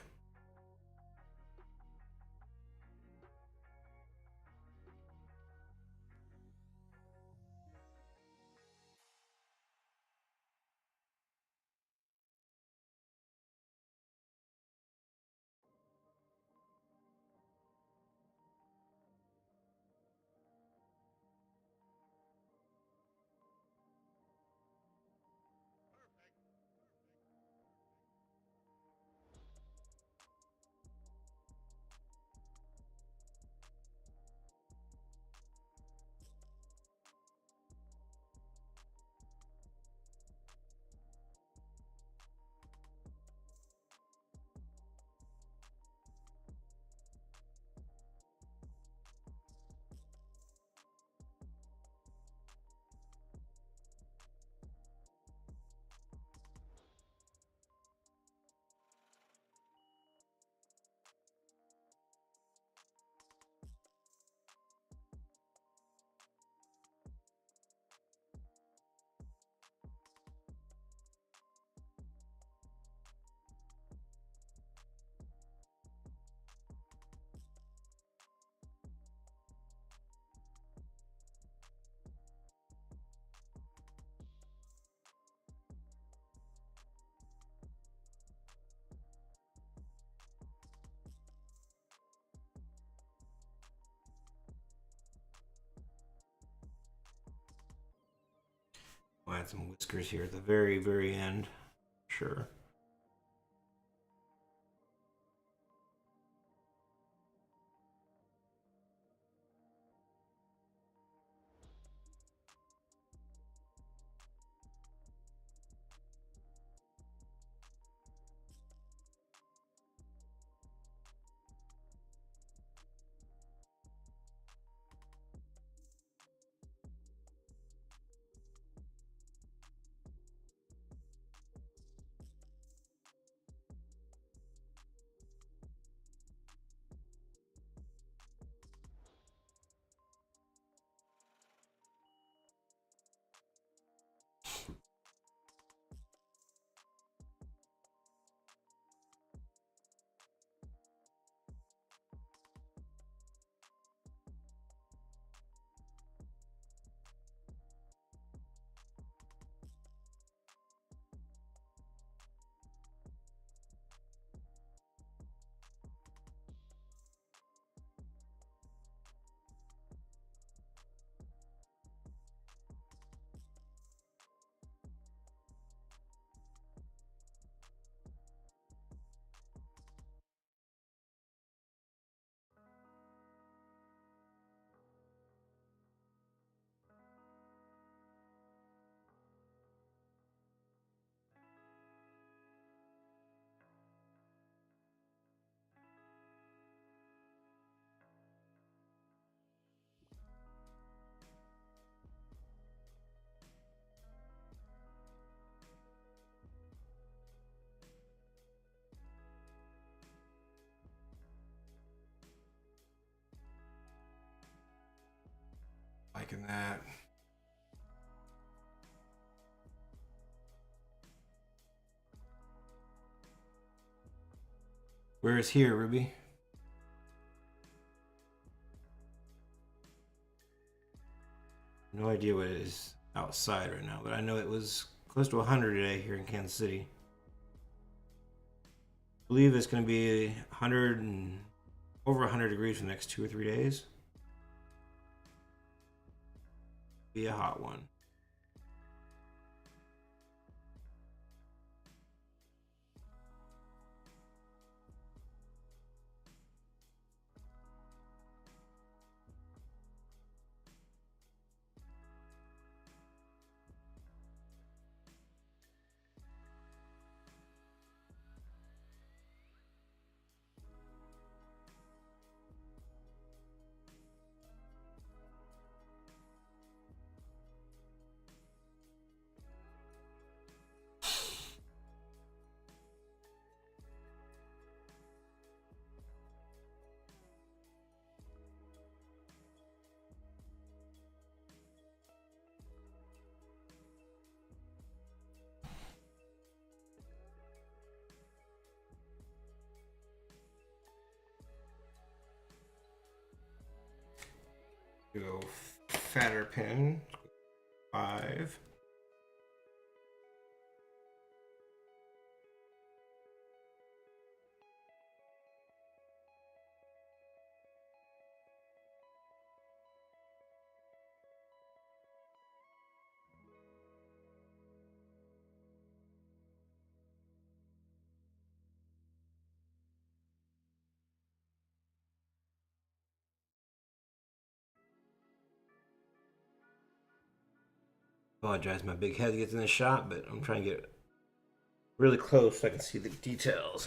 I'll add some whiskers here at the very, very end. Sure. Liking that. Where is here, Ruby? No idea what it is outside right now, but I know it was close to 100 today here in Kansas City. I believe it's going to be 100 and over 100 degrees for the next 2 or 3 days. Be a hot one. Go fatter pen, 5. Apologize, my big head gets in the shot, but I'm trying to get really close so I can see the details.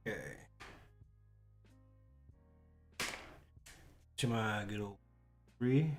Okay. To my good old 3.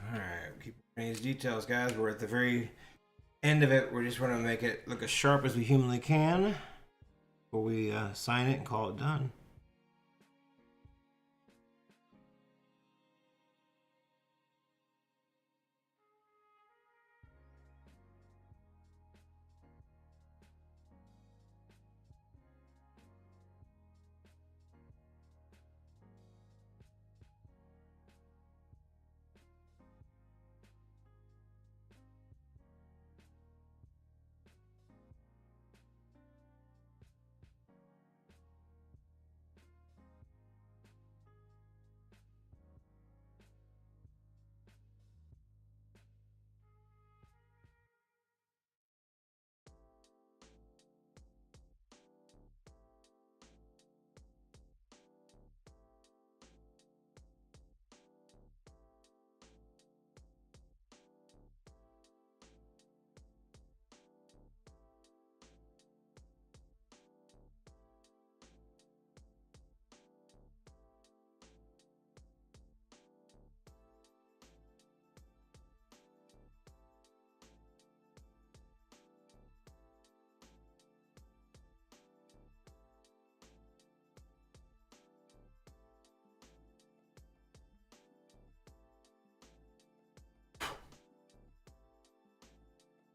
All right, keep these details, guys. We're at the very end of it. We just want to make it look as sharp as we humanly can before we sign it and call it done.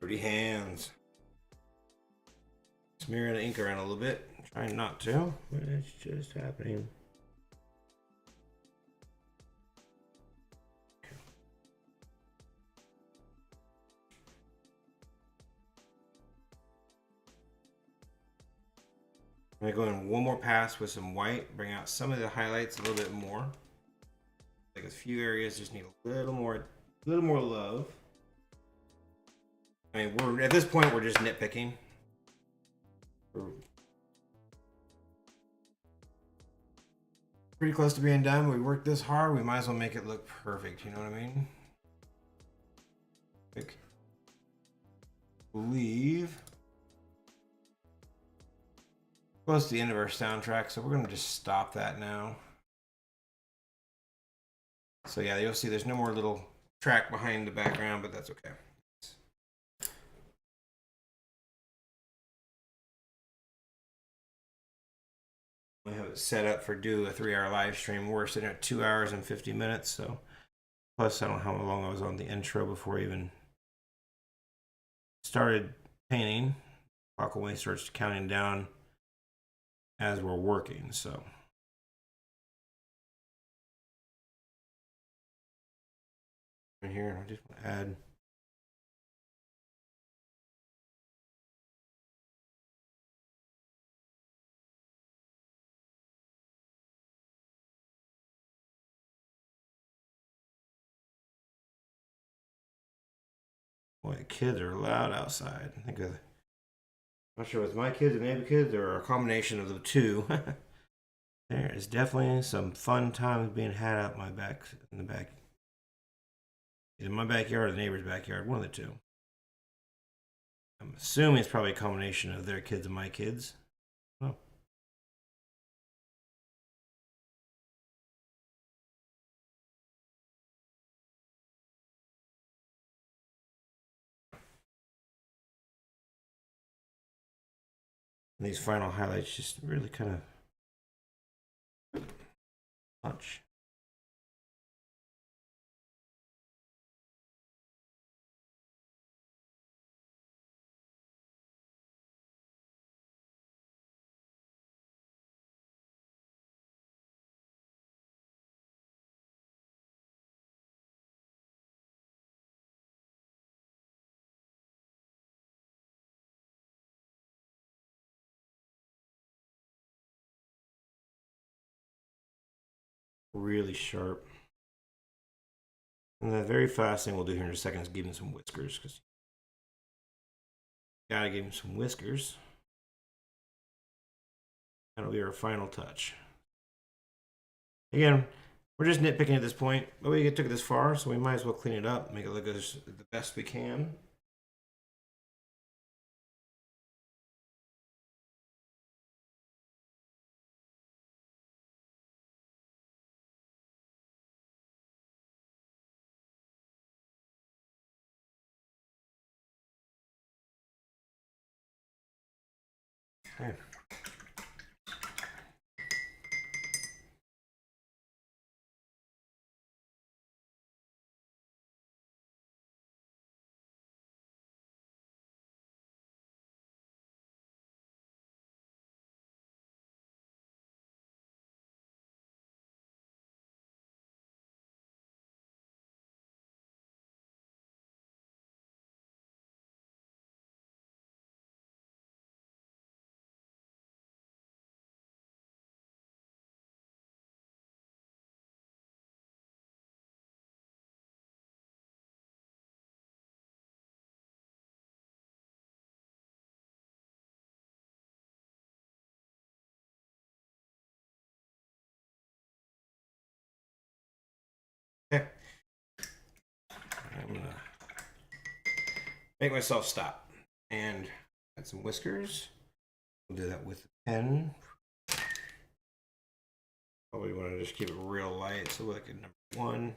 Dirty hands. Smearing the ink around a little bit. Trying not to, but it's just happening. I'm gonna go in one more pass with some white, bring out some of the highlights a little bit more. Like a few areas just need a little more love. I mean, we're at this point we're just nitpicking. We're pretty close to being done. We worked this hard, we might as well make it look perfect. You know what I mean? Like, believe. Close to the end of our soundtrack, so we're gonna just stop that now. So yeah, you'll see there's no more little track behind the background, but that's okay. I have it set up for do a 3-hour live stream. We're sitting at 2 hours and 50 minutes, so plus I don't know how long I was on the intro before I even started painting. Clock away starts counting down as we're working, so right here I just want to add boy, kids are loud outside. I think I'm not sure if it's my kids and neighbor kids or a combination of the two. There is definitely some fun times being had out in the back. Either my backyard or the neighbor's backyard, one of the two. I'm assuming it's probably a combination of their kids and my kids. Oh. And these final highlights just really kind of punch. Really sharp. And the very last thing we'll do here in a second is give him some whiskers, because gotta give him some whiskers. That'll be our final touch. Again, we're just nitpicking at this point, but we took it this far, so we might as well clean it up, make it look as the best we can. Okay. Okay. I'm gonna make myself stop and add some whiskers. We'll do that with the pen. Probably want to just keep it real light, so look at number 1.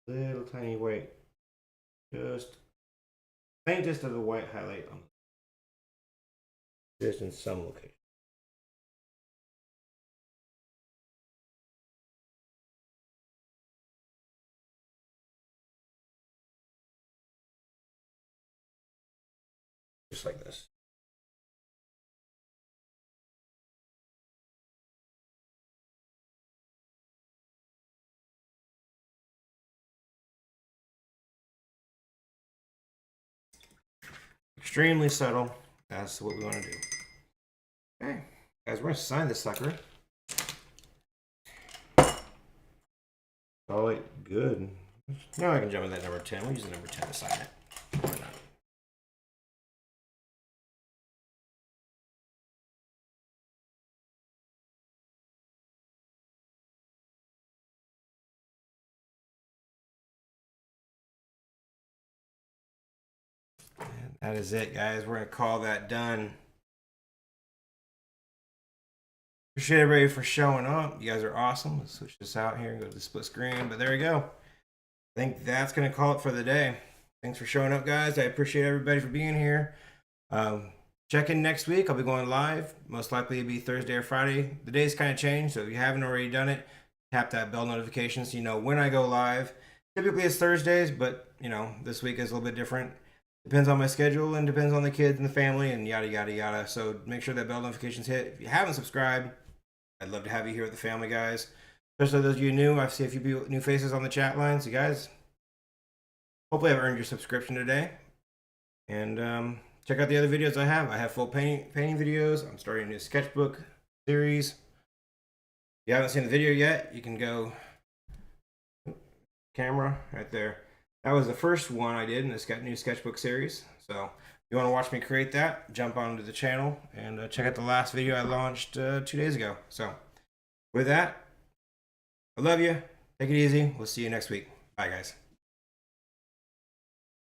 little tiny white, just faintest of the white highlight on just in some location. Just like this. Extremely subtle. That's what we want to do. Okay, guys, we're gonna sign this sucker. Call it good. Now I can jump with that number 10. We'll use the number 10 to sign it. Why not? And that is it, guys. We're gonna call that done. Appreciate everybody for showing up. You guys are awesome. Let's switch this out here and go to the split screen. But there we go. I think that's going to call it for the day. Thanks for showing up, guys. I appreciate everybody for being here. Check in next week. I'll be going live. Most likely it'll be Thursday or Friday. The days kind of changed, so if you haven't already done it, tap that bell notification so you know when I go live. Typically it's Thursdays, but you know, this week is a little bit different. Depends on my schedule and depends on the kids and the family and yada yada yada. So make sure that bell notification's hit. If you haven't subscribed, I'd love to have you here with the family, guys. Especially those of you new. I see a few new faces on the chat line. So, guys, hopefully I've earned your subscription today. And check out the other videos I have. I have full painting videos. I'm starting a new sketchbook series. If you haven't seen the video yet, you can go camera right there. That was the first one I did in this new sketchbook series. So if you want to watch me create that, jump onto the channel and check out the last video I launched 2 days ago. So with that, I love you. Take it easy. We'll see you next week. Bye, guys.